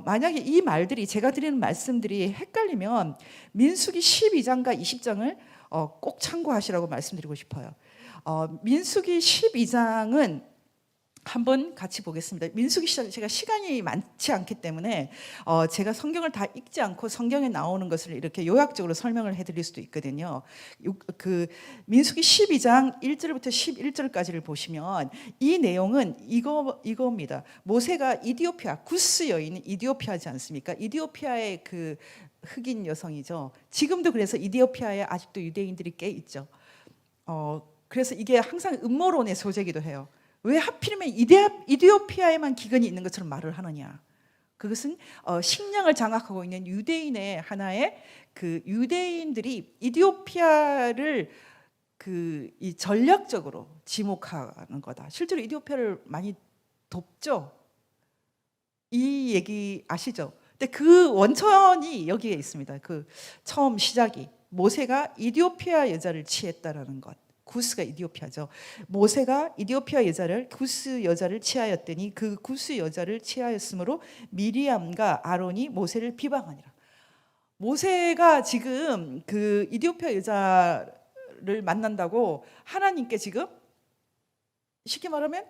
만약에 이 말들이 제가 드리는 말씀들이 헷갈리면 민수기 12장과 20장을 꼭 참고하시라고 말씀드리고 싶어요. 민수기 12장은 한번 같이 보겠습니다. 민수기 시장 제가 시간이 많지 않기 때문에 제가 성경을 다 읽지 않고 성경에 나오는 것을 이렇게 요약적으로 설명을 해드릴 수도 있거든요. 그 민수기 12장 1절부터 11절까지를 보시면 이 내용은 이겁니다. 모세가 이디오피아 구스 여인 이디오피아지 않습니까? 이디오피아의 그 흑인 여성이죠. 지금도 그래서 이디오피아에 아직도 유대인들이 꽤 있죠. 그래서 이게 항상 음모론의 소재이기도 해요. 왜 하필이면 이디오피아에만 기근이 있는 것처럼 말을 하느냐? 그것은 식량을 장악하고 있는 유대인의 하나의 그 유대인들이 이디오피아를 이 전략적으로 지목하는 거다. 실제로 이디오피아를 많이 돕죠. 이 얘기 아시죠? 근데 그 원천이 여기에 있습니다. 그 처음 시작이 모세가 이디오피아 여자를 취했다라는 것. 구스가 이디오피아죠. 모세가 이디오피아 여자를 구스 여자를 취하였더니 그 구스 여자를 취하였으므로 미리암과 아론이 모세를 비방하니라. 모세가 지금 그 이디오피아 여자를 만난다고 하나님께 지금 쉽게 말하면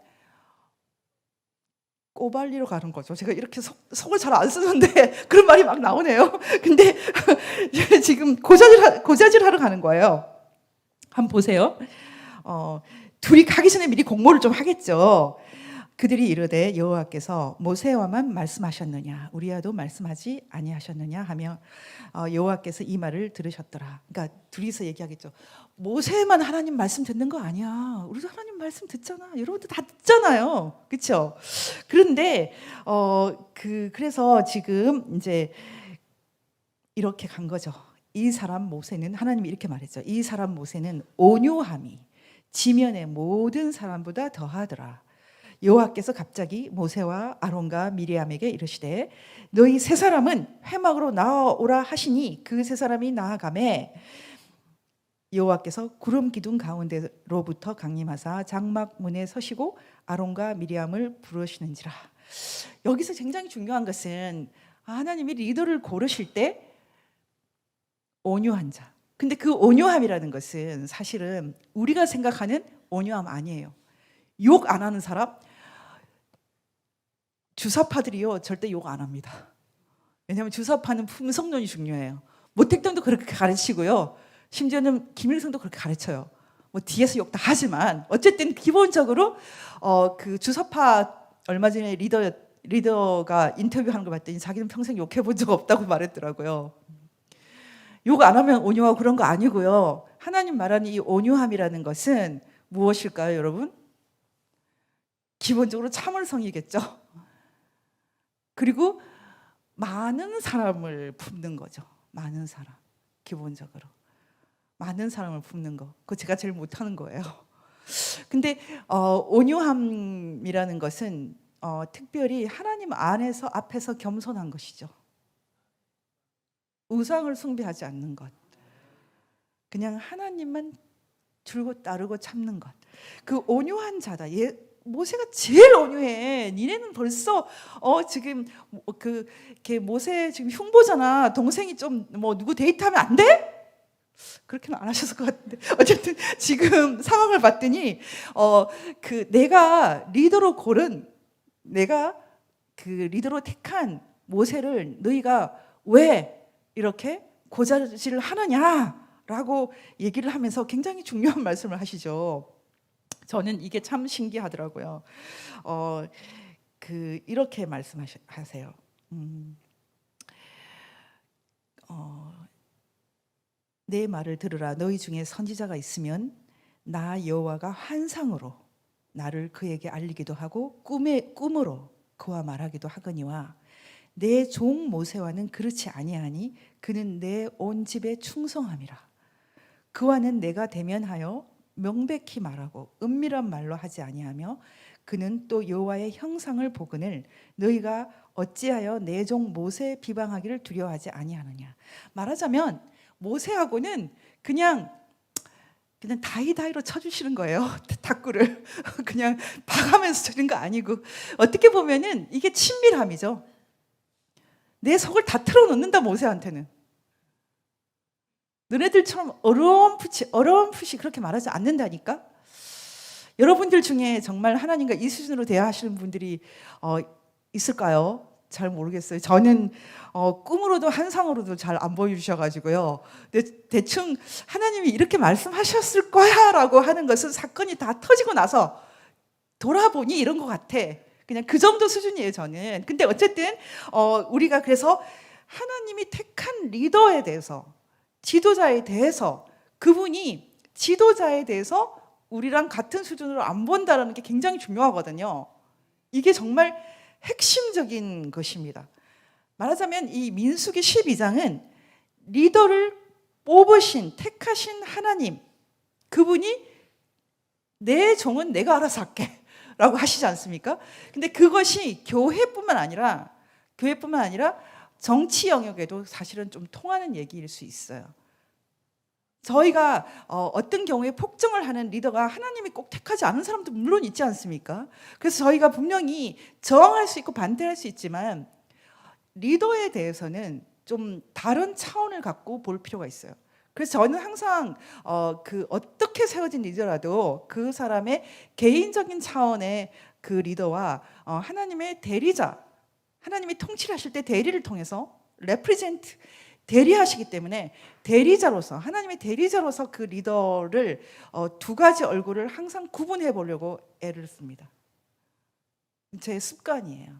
꼬발리로 가는 거죠. 제가 이렇게 속을 잘 안 쓰는데 그런 말이 막 나오네요. 근데 지금 고자질하러 가는 거예요. 한번 보세요. 둘이 가기 전에 미리 공모를 좀 하겠죠. 그들이 이르되 여호와께서 모세와만 말씀하셨느냐 우리와도 말씀하지 아니하셨느냐 하며 여호와께서 이 말을 들으셨더라. 그러니까 둘이서 얘기하겠죠. 모세만 하나님 말씀 듣는 거 아니야. 우리도 하나님 말씀 듣잖아. 여러분도 다 듣잖아요. 그렇죠? 그런데 그래서 지금 이제 이렇게 간 거죠. 이 사람 모세는 하나님이 이렇게 말했죠. 이 사람 모세는 온유함이 지면의 모든 사람보다 더하더라. 여호와께서 갑자기 모세와 아론과 미리암에게 이르시되 너희 세 사람은 회막으로 나아오라 하시니 그 세 사람이 나아가매 여호와께서 구름 기둥 가운데로부터 강림하사 장막 문에 서시고 아론과 미리암을 부르시는지라. 여기서 굉장히 중요한 것은 하나님이 리더를 고르실 때 온유한 자. 근데 그 온유함이라는 것은 사실은 우리가 생각하는 온유함 아니에요. 욕 안 하는 사람, 주사파들이요 절대 욕 안 합니다. 왜냐하면 주사파는 품성론이 중요해요. 모택동도 그렇게 가르치고요. 심지어는 김일성도 그렇게 가르쳐요. 뭐 뒤에서 욕 다 하지만 어쨌든 기본적으로 그 주석파 얼마 전에 리더가 인터뷰하는 걸 봤더니 자기는 평생 욕해 본 적 없다고 말했더라고요. 욕 안 하면 온유하고 그런 거 아니고요. 하나님 말하는 이 온유함이라는 것은 무엇일까요, 여러분? 기본적으로 참을성이겠죠. 그리고 많은 사람을 품는 거죠. 많은 사람. 기본적으로. 많은 사람을 품는 거. 그거 제가 제일 못하는 거예요. 근데 온유함이라는 것은 특별히 하나님 안에서 앞에서 겸손한 것이죠. 우상을 숭배하지 않는 것. 그냥 하나님만 줄고 따르고 참는 것. 그 온유한 자다. 모세가 제일 온유해. 니네는 벌써 지금 걔 모세 지금 흉보잖아. 동생이 좀 뭐 누구 데이트하면 안 돼? 그렇게는 안 하셨을 것 같은데 어쨌든 지금 상황을 봤더니 내가 그 리더로 택한 모세를 너희가 왜 이렇게 고자질을 하느냐라고 얘기를 하면서 굉장히 중요한 말씀을 하시죠. 저는 이게 참 신기하더라고요. 이렇게 말씀하세요. 내 말을 들으라. 너희 중에 선지자가 있으면 나 여호와가 환상으로 나를 그에게 알리기도 하고 꿈으로 그와 말하기도 하거니와 내 종 모세와는 그렇지 아니하니 그는 내 온 집에 충성함이라. 그와는 내가 대면하여 명백히 말하고 은밀한 말로 하지 아니하며 그는 또 여호와의 형상을 보거늘 너희가 어찌하여 내 종 모세 비방하기를 두려워하지 아니하느냐. 말하자면 모세하고는 그냥 다이다이로 쳐주시는 거예요. 닭구를 그냥 봐가면서 주는 거 아니고 어떻게 보면은 이게 친밀함이죠. 내 속을 다 틀어놓는다 모세한테는. 너네들처럼 어렴풋이 그렇게 말하지 않는다니까. 여러분들 중에 정말 하나님과 이 수준으로 대화하시는 분들이 있을까요? 잘 모르겠어요. 저는 꿈으로도 환상으로도 잘 안 보여주셔가지고요. 대충 하나님이 이렇게 말씀하셨을 거야 라고 하는 것은 사건이 다 터지고 나서 돌아보니 이런 것 같아. 그냥 그 정도 수준이에요, 저는. 근데 어쨌든 우리가 그래서 하나님이 택한 리더에 대해서, 지도자에 대해서, 그분이 지도자에 대해서 우리랑 같은 수준으로 안 본다는 게 굉장히 중요하거든요. 이게 정말 핵심적인 것입니다. 말하자면 이 민수기 12장은 리더를 택하신 하나님, 그분이 내 종은 내가 알아서 할게 라고 하시지 않습니까? 근데 그것이 교회뿐만 아니라 정치 영역에도 사실은 좀 통하는 얘기일 수 있어요. 저희가 어떤 경우에 폭정을 하는 리더가 하나님이 꼭 택하지 않은 사람도 물론 있지 않습니까? 그래서 저희가 분명히 저항할 수 있고 반대할 수 있지만 리더에 대해서는 좀 다른 차원을 갖고 볼 필요가 있어요. 그래서 저는 항상 어떻게 세워진 리더라도 그 사람의 개인적인 차원의 그 리더와 하나님의 대리자, 하나님이 통치를 하실 때 대리를 통해서 represent 대리하시기 때문에 대리자로서 하나님의 대리자로서 그 리더를 두 가지 얼굴을 항상 구분해 보려고 애를 씁니다. 제 습관이에요.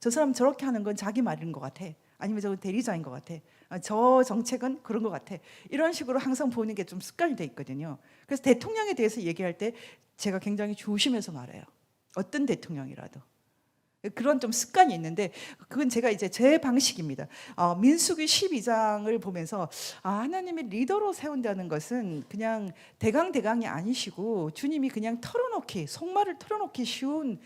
저 사람 저렇게 하는 건 자기 말인 것 같아. 아니면 저건 대리자인 것 같아. 저 정책은 그런 것 같아. 이런 식으로 항상 보는 게 좀 습관이 돼 있거든요. 그래서 대통령에 대해서 얘기할 때 제가 굉장히 조심해서 말해요. 어떤 대통령이라도. 그런 좀 습관이 있는데 그건 제가 이제 제 방식입니다. 민수기 12장을 보면서 하나님이 리더로 세운다는 것은 그냥 대강이 아니시고 주님이 그냥 속말을 털어놓기 쉬운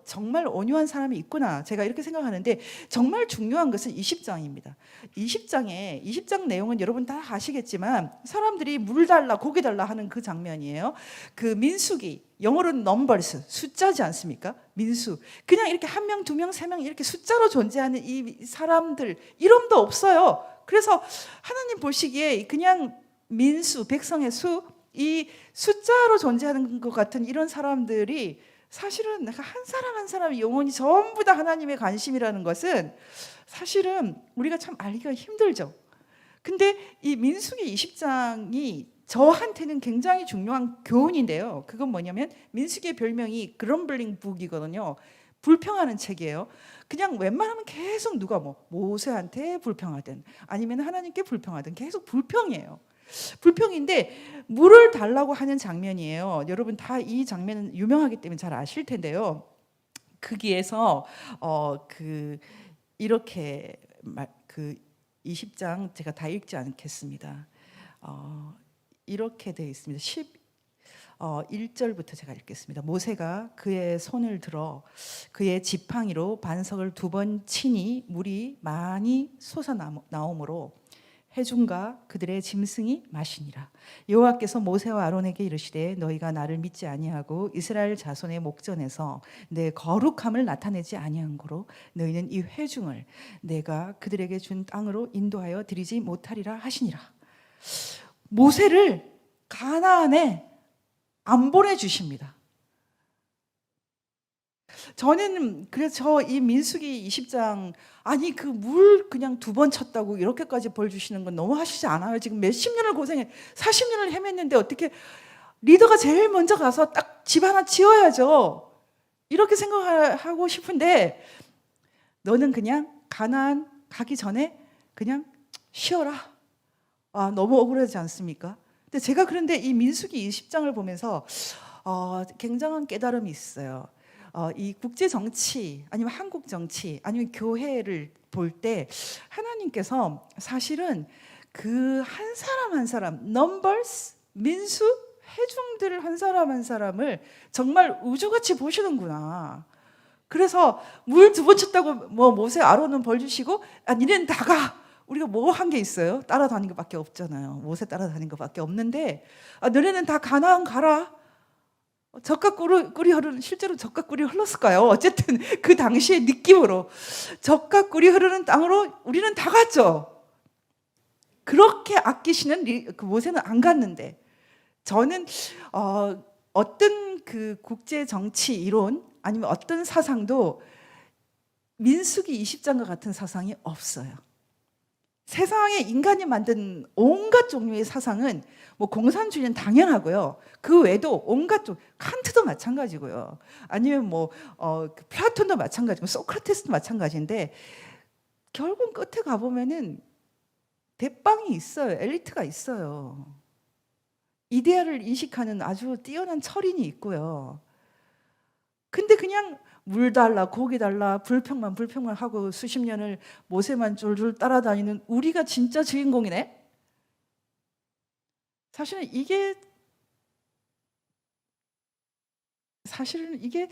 정말 온유한 사람이 있구나. 제가 이렇게 생각하는데 정말 중요한 것은 20장입니다. 20장 내용은 여러분 다 아시겠지만 사람들이 물 달라 고기 달라 하는 그 장면이에요. 그 민수기 영어로는 numbers, 숫자지 않습니까? 민수. 그냥 이렇게 1명, 2명, 3명 이렇게 숫자로 존재하는 이 사람들 이름도 없어요. 그래서 하나님 보시기에 그냥 민수, 백성의 수, 이 숫자로 존재하는 것 같은 이런 사람들이 사실은 한 사람 한 사람의 영혼이 전부 다 하나님의 관심이라는 것은 사실은 우리가 참 알기가 힘들죠. 근데 이 민수기 20장이 저한테는 굉장히 중요한 교훈인데요. 그건 뭐냐면 민수기의 별명이 그럼블링 북이거든요. 불평하는 책이에요. 그냥 웬만하면 계속 누가 뭐 모세한테 불평하든 아니면 하나님께 불평하든 계속 불평이에요. 불평인데 물을 달라고 하는 장면이에요. 여러분 다 이 장면은 유명하기 때문에 잘 아실 텐데요. 거기에서 이렇게 그 20장 제가 다 읽지 않겠습니다. 이렇게 되어 있습니다. 1절부터 제가 읽겠습니다. 모세가 그의 손을 들어 그의 지팡이로 반석을 2번 치니 물이 많이 솟아나오므로 회중과 그들의 짐승이 마시니라. 여호와께서 모세와 아론에게 이르시되 너희가 나를 믿지 아니하고 이스라엘 자손의 목전에서 내 거룩함을 나타내지 아니한 고로 너희는 이 회중을 내가 그들에게 준 땅으로 인도하여 드리지 못하리라 하시니라. 모세를 가나안에 안 보내주십니다. 저는 그래서 이 민수기 20장 아니 그 물 그냥 2번 쳤다고 이렇게까지 벌 주시는 건 너무 하시지 않아요? 지금 몇십 년을 고생해 40년을 헤맸는데 어떻게 리더가 제일 먼저 가서 딱 집 하나 지어야죠. 이렇게 생각하고 싶은데 너는 그냥 가나안 가기 전에 그냥 쉬어라. 너무 억울하지 않습니까? 근데 제가 그런데 이 민수기 20장을 보면서 굉장한 깨달음이 있어요. 이 국제 정치 아니면 한국 정치 아니면 교회를 볼 때 하나님께서 사실은 그 한 사람 한 사람 numbers 민수 회중들 한 사람 한 사람을 정말 우주같이 보시는구나. 그래서 물 2번 쳤다고 뭐 모세 아론은 벌 주시고 니네는 다 가. 우리가 뭐 한 게 있어요? 따라다닌 것밖에 없잖아요. 모세 따라다닌 것밖에 없는데 너네는 다 가나안 가라. 젖과 꿀이 흐르는 실제로 젖과 꿀이 흘렀을까요? 어쨌든 그 당시의 느낌으로 젖과 꿀이 흐르는 땅으로 우리는 다 갔죠. 그렇게 아끼시는 그 모세는 안 갔는데 저는 어떤 그 국제 정치 이론 아니면 어떤 사상도 민수기 20장과 같은 사상이 없어요. 세상에 인간이 만든 온갖 종류의 사상은 뭐 공산주의는 당연하고요. 그 외에도 온갖 칸트도 마찬가지고요. 아니면 뭐 플라톤도 마찬가지고 소크라테스도 마찬가지인데 결국 끝에 가보면은 대빵이 있어요. 엘리트가 있어요. 이데아를 인식하는 아주 뛰어난 철인이 있고요. 근데 그냥 물 달라 고기 달라 불평만 하고 수십 년을 모세만 줄줄 따라다니는 우리가 진짜 주인공이네. 사실은 이게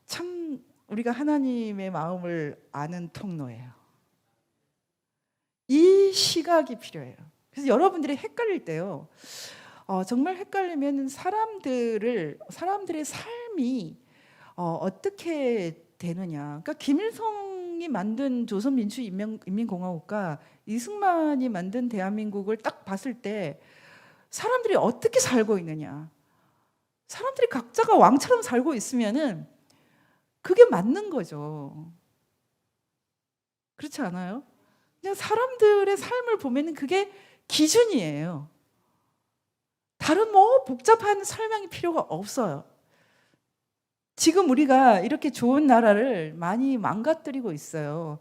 참 우리가 하나님의 마음을 아는 통로예요. 이 시각이 필요해요. 그래서 여러분들이 헷갈릴 때요. 정말 헷갈리면 사람들의 삶이 어떻게 되느냐. 그러니까 김일성이 만든 조선민주인민공화국과 이승만이 만든 대한민국을 딱 봤을 때 사람들이 어떻게 살고 있느냐. 사람들이 각자가 왕처럼 살고 있으면은 그게 맞는 거죠. 그렇지 않아요? 그냥 사람들의 삶을 보면은 그게 기준이에요. 다른 뭐 복잡한 설명이 필요가 없어요. 지금 우리가 이렇게 좋은 나라를 많이 망가뜨리고 있어요.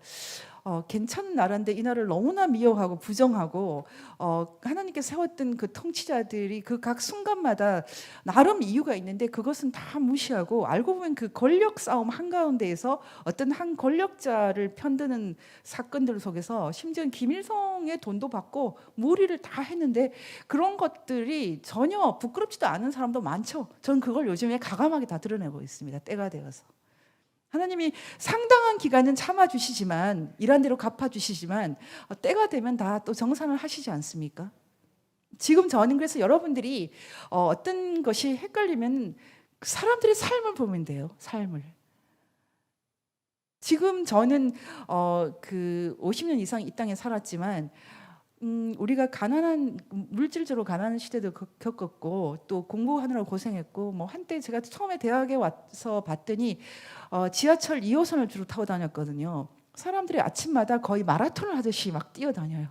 괜찮은 나라인데 이 나라를 너무나 미워하고 부정하고 하나님께서 세웠던 그 통치자들이 그 각 순간마다 나름 이유가 있는데 그것은 다 무시하고 알고 보면 그 권력 싸움 한가운데에서 어떤 한 권력자를 편드는 사건들 속에서 심지어 김일성의 돈도 받고 무리를 다 했는데 그런 것들이 전혀 부끄럽지도 않은 사람도 많죠. 저는 그걸 요즘에 가감하게 다 드러내고 있습니다. 때가 되어서. 하나님이 상당한 기간은 참아주시지만 일한 대로 갚아주시지만 때가 되면 다 또 정산을 하시지 않습니까? 지금 저는 그래서 여러분들이 어떤 것이 헷갈리면 사람들의 삶을 보면 돼요. 삶을. 지금 저는 그 50년 이상 이 땅에 살았지만 우리가 물질적으로 가난한 시대도 겪었고 또 공부하느라고 고생했고 뭐 한때 제가 처음에 대학에 와서 봤더니 지하철 2호선을 주로 타고 다녔거든요. 사람들이 아침마다 거의 마라톤을 하듯이 막 뛰어다녀요.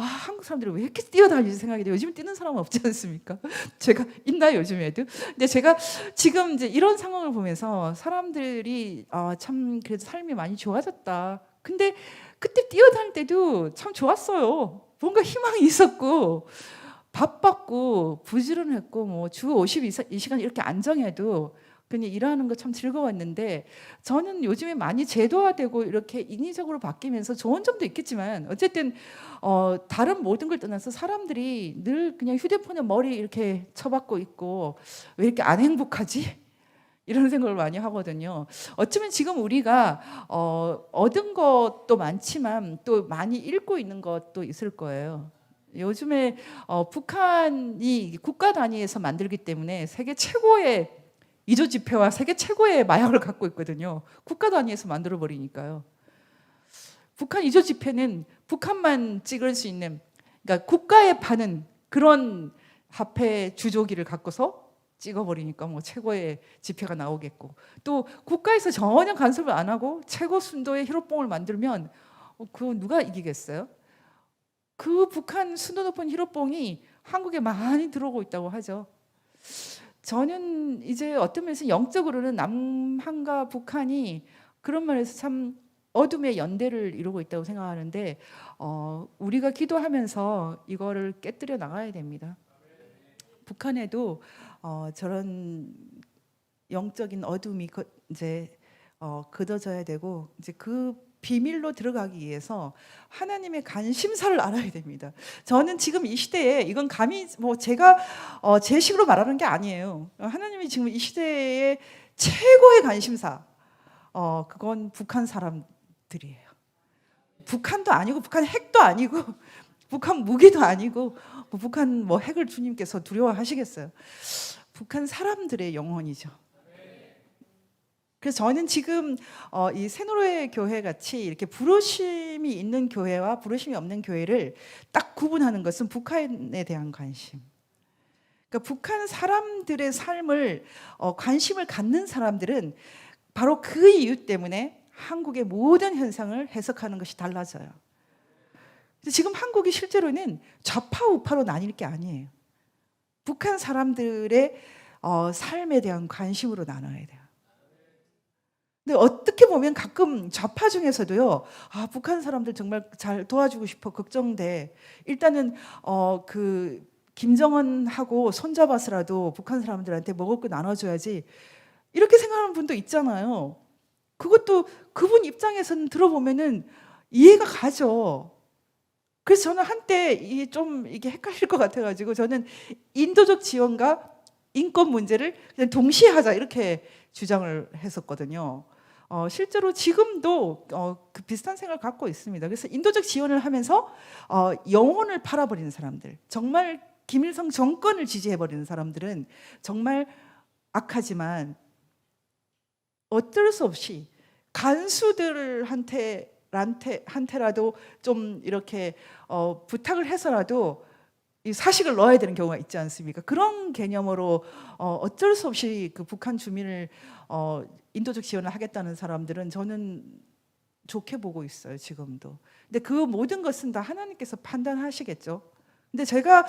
한국 사람들이 왜 이렇게 뛰어다니지 생각이 돼요. 요즘 뛰는 사람은 없지 않습니까? 제가 있나요 요즘에도? 근데 제가 지금 이제 이런 상황을 보면서 사람들이 참 그래도 삶이 많이 좋아졌다. 근데 그때 뛰어다닐 때도 참 좋았어요. 뭔가 희망이 있었고 바빴고 부지런했고 뭐 주 52시간 이렇게 안정해도 그냥 일하는 거 참 즐거웠는데 저는 요즘에 많이 제도화되고 이렇게 인위적으로 바뀌면서 좋은 점도 있겠지만 어쨌든 다른 모든 걸 떠나서 사람들이 늘 그냥 휴대폰에 머리 이렇게 쳐박고 있고 왜 이렇게 안 행복하지? 이런 생각을 많이 하거든요. 어쩌면 지금 우리가 얻은 것도 많지만 또 많이 잃고 있는 것도 있을 거예요. 요즘에 북한이 국가 단위에서 만들기 때문에 세계 최고의 이조 지폐와 세계 최고의 마약을 갖고 있거든요. 국가 단위에서 만들어 버리니까요. 북한 이조 지폐는 북한만 찍을 수 있는, 그러니까 국가에 파는 그런 화폐 주조기를 갖고서 찍어버리니까 뭐 최고의 지폐가 나오겠고, 또 국가에서 전혀 간섭을 안 하고 최고 순도의 히로뽕을 만들면 그거 누가 이기겠어요? 그 북한 순도 높은 히로뽕이 한국에 많이 들어오고 있다고 하죠. 저는 이제 어떤 면에서 영적으로는 남한과 북한이 그런 면에서 참 어둠의 연대를 이루고 있다고 생각하는데 우리가 기도하면서 이거를 깨뜨려 나가야 됩니다. 북한에도 저런 영적인 어둠이 이제 걷어져야 되고 이제 그 비밀로 들어가기 위해서 하나님의 관심사를 알아야 됩니다. 저는 지금 이 시대에 이건 감히 뭐 제가 제 식으로 말하는 게 아니에요. 하나님이 지금 이 시대의 최고의 관심사 그건 북한 사람들이에요. 북한도 아니고 북한 핵도 아니고 북한 무기도 아니고 북한 뭐 핵을 주님께서 두려워하시겠어요? 북한 사람들의 영혼이죠. 그래서 저는 지금 이 새노래 교회 같이 이렇게 부르심이 있는 교회와 부르심이 없는 교회를 딱 구분하는 것은 북한에 대한 관심. 그러니까 북한 사람들의 삶을 관심을 갖는 사람들은 바로 그 이유 때문에 한국의 모든 현상을 해석하는 것이 달라져요. 지금 한국이 실제로는 좌파 우파로 나뉠 게 아니에요. 북한 사람들의 삶에 대한 관심으로 나눠야 돼요. 근데 어떻게 보면 가끔 좌파 중에서도요, 북한 사람들 정말 잘 도와주고 싶어 걱정돼. 일단은 그 김정은하고 손잡아서라도 북한 사람들한테 먹을 거 나눠줘야지. 이렇게 생각하는 분도 있잖아요. 그것도 그분 입장에서는 들어보면은 이해가 가죠. 그래서 저는 한때 좀 이게 헷갈릴 것 같아가지고 저는 인도적 지원과 인권 문제를 그냥 동시에 하자 이렇게 주장을 했었거든요. 실제로 지금도 그 비슷한 생각을 갖고 있습니다. 그래서 인도적 지원을 하면서 영혼을 팔아버리는 사람들, 정말 김일성 정권을 지지해버리는 사람들은 정말 악하지만 어쩔 수 없이 간수들한테라도 좀 이렇게 부탁을 해서라도 이 사식을 넣어야 되는 경우가 있지 않습니까? 그런 개념으로 어쩔 수 없이 그 북한 주민을 인도적 지원을 하겠다는 사람들은 저는 좋게 보고 있어요, 지금도. 근데 그 모든 것은 다 하나님께서 판단하시겠죠. 근데 제가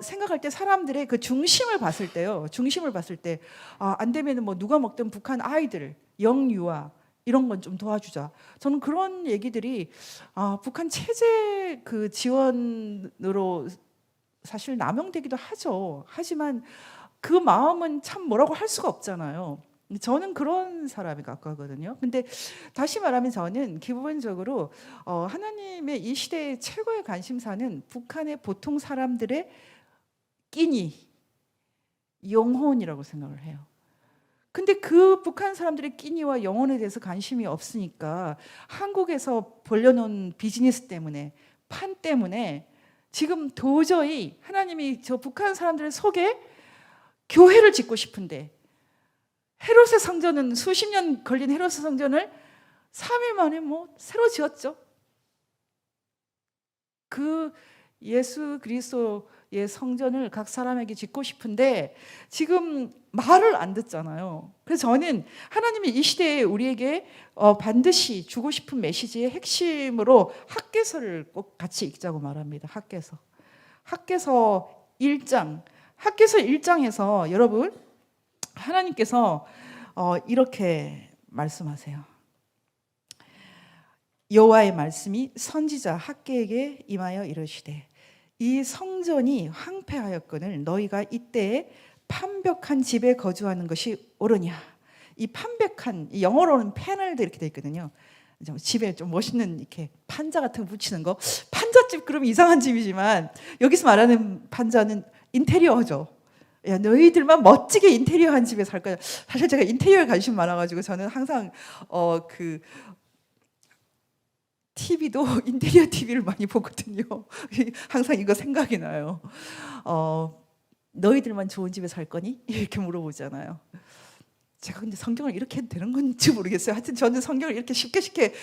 생각할 때 사람들의 그 중심을 봤을 때요, 중심을 봤을 때 안 되면 뭐 누가 먹든 북한 아이들 영유아 이런 건 좀 도와주자. 저는 그런 얘기들이 북한 체제 그 지원으로 사실 남용되기도 하죠. 하지만 그 마음은 참 뭐라고 할 수가 없잖아요. 저는 그런 사람이 가까거든요. 근데 다시 말하면 저는 기본적으로 하나님의 이 시대의 최고의 관심사는 북한의 보통 사람들의 끼니, 영혼이라고 생각을 해요. 근데 그 북한 사람들의 끼니와 영혼에 대해서 관심이 없으니까 한국에서 벌려놓은 비즈니스 때문에, 판 때문에 지금 도저히 하나님이 저 북한 사람들의 속에 교회를 짓고 싶은데 헤롯의 성전은 수십 년 걸린 헤롯의 성전을 3일 만에 뭐 새로 지었죠. 그 예수 그리스도의 성전을 각 사람에게 짓고 싶은데 지금 말을 안 듣잖아요. 그래서 저는 하나님이 이 시대에 우리에게 반드시 주고 싶은 메시지의 핵심으로 학개서를 꼭 같이 읽자고 말합니다. 학개서 1장. 학개서 1장에서 여러분 하나님께서 이렇게 말씀하세요. 여호와의 말씀이 선지자 학개에게 임하여 이르시되 이 성전이 황폐하였거늘 너희가 이때에 판벽한 집에 거주하는 것이 옳으냐. 이 판벽한, 영어로는 패널도 이렇게 돼 있거든요. 집에 좀 멋있는 이렇게 판자 같은 거 붙이는 거. 판자집 그러면 이상한 집이지만 여기서 말하는 판자는 인테리어죠. 야, 너희들만 멋지게 인테리어한 집에 살 거야. 사실 제가 인테리어에 관심 많아가지고 저는 항상 그 TV도 인테리어 TV를 많이 보거든요. 항상 이거 생각이 나요. 너희들만 좋은 집에 살 거니? 이렇게 물어보잖아요. 제가 근데 성경을 이렇게 해도 되는 건지 모르겠어요. 하여튼 저는 성경을 이렇게 쉽게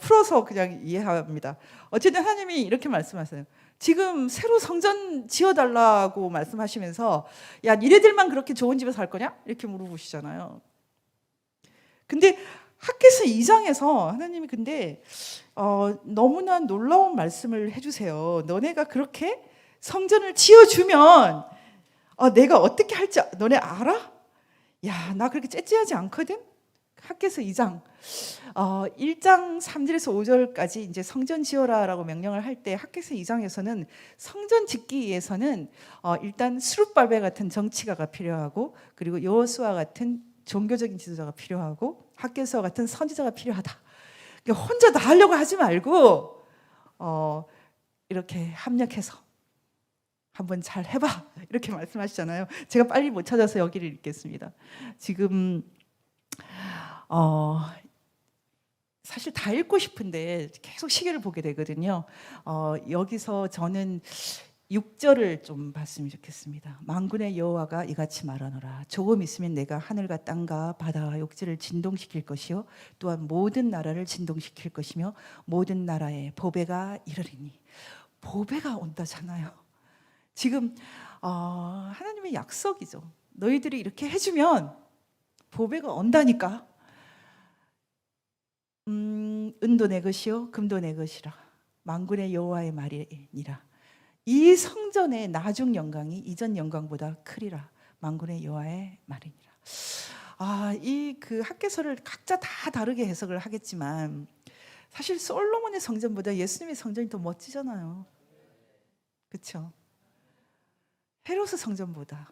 풀어서 그냥 이해합니다. 어쨌든 하나님이 이렇게 말씀하세요. 지금 새로 성전 지어달라고 말씀하시면서 야 니네들만 그렇게 좋은 집에 살 거냐? 이렇게 물어보시잖아요. 근데 학개서 2장에서 하나님이 근데 너무나 놀라운 말씀을 해주세요. 너네가 그렇게 성전을 지어주면 내가 어떻게 할지 너네 알아? 야, 나 그렇게 째째하지 않거든? 학개서 2장 1장 3절에서 5절까지 이제 성전 지어라라고 명령을 할 때 학개서 2장에서는 성전 짓기 위해서는 일단 스룹발벨 같은 정치가가 필요하고 그리고 여호수아 같은 종교적인 지도자가 필요하고 학개서 같은 선지자가 필요하다. 그러니까 혼자 다 하려고 하지 말고 이렇게 합력해서 한번 잘 해봐 이렇게 말씀하시잖아요. 제가 빨리 못 찾아서 여기를 읽겠습니다. 지금 사실 다 읽고 싶은데 계속 시계를 보게 되거든요. 여기서 저는 6절을 좀 봤으면 좋겠습니다. 만군의 여호와가 이같이 말하노라. 조금 있으면 내가 하늘과 땅과 바다와 육지를 진동시킬 것이요 또한 모든 나라를 진동시킬 것이며 모든 나라에 보배가 이르리니. 보배가 온다잖아요. 지금 하나님의 약속이죠. 너희들이 이렇게 해주면 보배가 온다니까. 은도 내 것이요 금도 내 것이라. 만군의 여호와의 말이니라. 이 성전의 나중 영광이 이전 영광보다 크리라. 만군의 여호와의 말이니라. 이 그 학개서를 각자 다 다르게 해석을 하겠지만 사실 솔로몬의 성전보다 예수님의 성전이 더 멋지잖아요. 그렇죠? 헤롯의 성전보다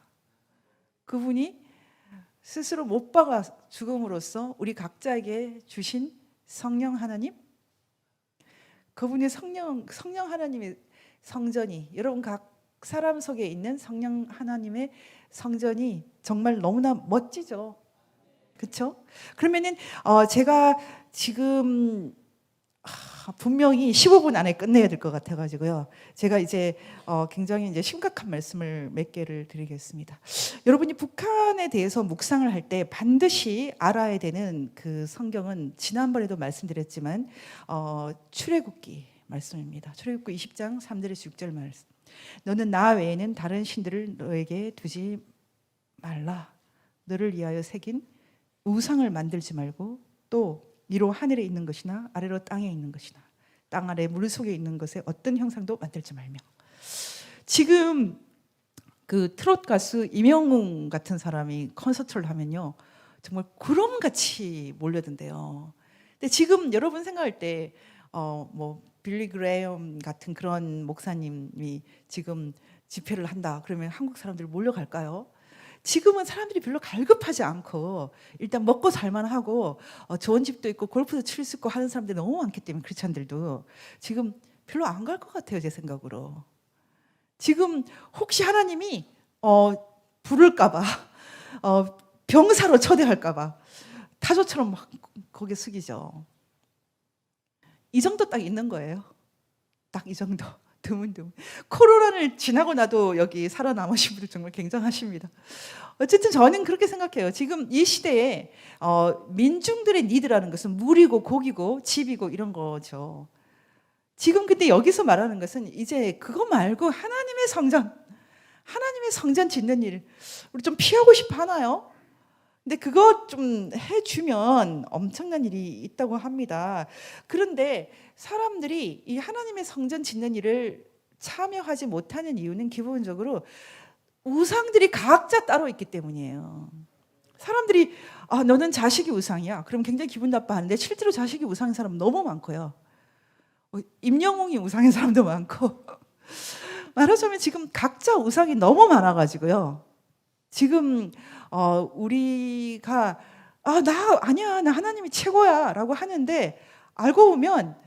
그분이 스스로 못 박아 죽음으로써 우리 각자에게 주신 성령 하나님, 그분의 성령 하나님의 성전이 여러분 각 사람 속에 있는 성령 하나님의 성전이 정말 너무나 멋지죠. 그렇죠? 그러면은 제가 지금 분명히 15분 안에 끝내야 될 것 같아가지고요. 제가 이제 굉장히 이제 심각한 말씀을 몇 개를 드리겠습니다. 여러분이 북한에 대해서 묵상을 할 때 반드시 알아야 되는 그 성경은 지난번에도 말씀드렸지만 출애굽기 말씀입니다. 출애굽기 20장 3절에서 6절 말씀. 너는 나 외에는 다른 신들을 너에게 두지 말라. 너를 위하여 새긴 우상을 만들지 말고 또 위로 하늘에 있는 것이나 아래로 땅에 있는 것이나 땅 아래 물 속에 있는 것에 어떤 형상도 만들지 말며. 지금 그 트롯 가수 임영웅 같은 사람이 콘서트를 하면요 정말 구름같이 몰려든대요. 근데 지금 여러분 생각할 때 뭐 빌리 그레이엄 같은 그런 목사님이 지금 집회를 한다 그러면 한국 사람들이 몰려갈까요? 지금은 사람들이 별로 갈급하지 않고 일단 먹고 살만하고 좋은 집도 있고 골프도 칠 수 있고 하는 사람들이 너무 많기 때문에 크리스찬들도 지금 별로 안 갈 것 같아요. 제 생각으로. 지금 혹시 하나님이 부를까 봐 병사로 초대할까 봐 타조처럼 막 고개 숙이죠. 이 정도 딱 있는 거예요. 딱 이 정도. 드문드문. 코로나를 지나고 나도 여기 살아남으신 분들 정말 굉장하십니다. 어쨌든 저는 그렇게 생각해요. 지금 이 시대에 민중들의 니드라는 것은 물이고 고기고 집이고 이런 거죠. 지금 근데 여기서 말하는 것은 이제 그거 말고 하나님의 성전 짓는 일 우리 좀 피하고 싶어 하나요? 근데 그거 좀 해주면 엄청난 일이 있다고 합니다. 그런데 사람들이 이 하나님의 성전 짓는 일을 참여하지 못하는 이유는 기본적으로 우상들이 각자 따로 있기 때문이에요. 사람들이 너는 자식이 우상이야. 그럼 굉장히 기분 나빠하는데 실제로 자식이 우상인 사람 너무 많고요. 임영웅이 우상인 사람도 많고 말하자면 지금 각자 우상이 너무 많아가지고요. 지금 우리가 나 하나님이 최고야라고 하는데 알고 보면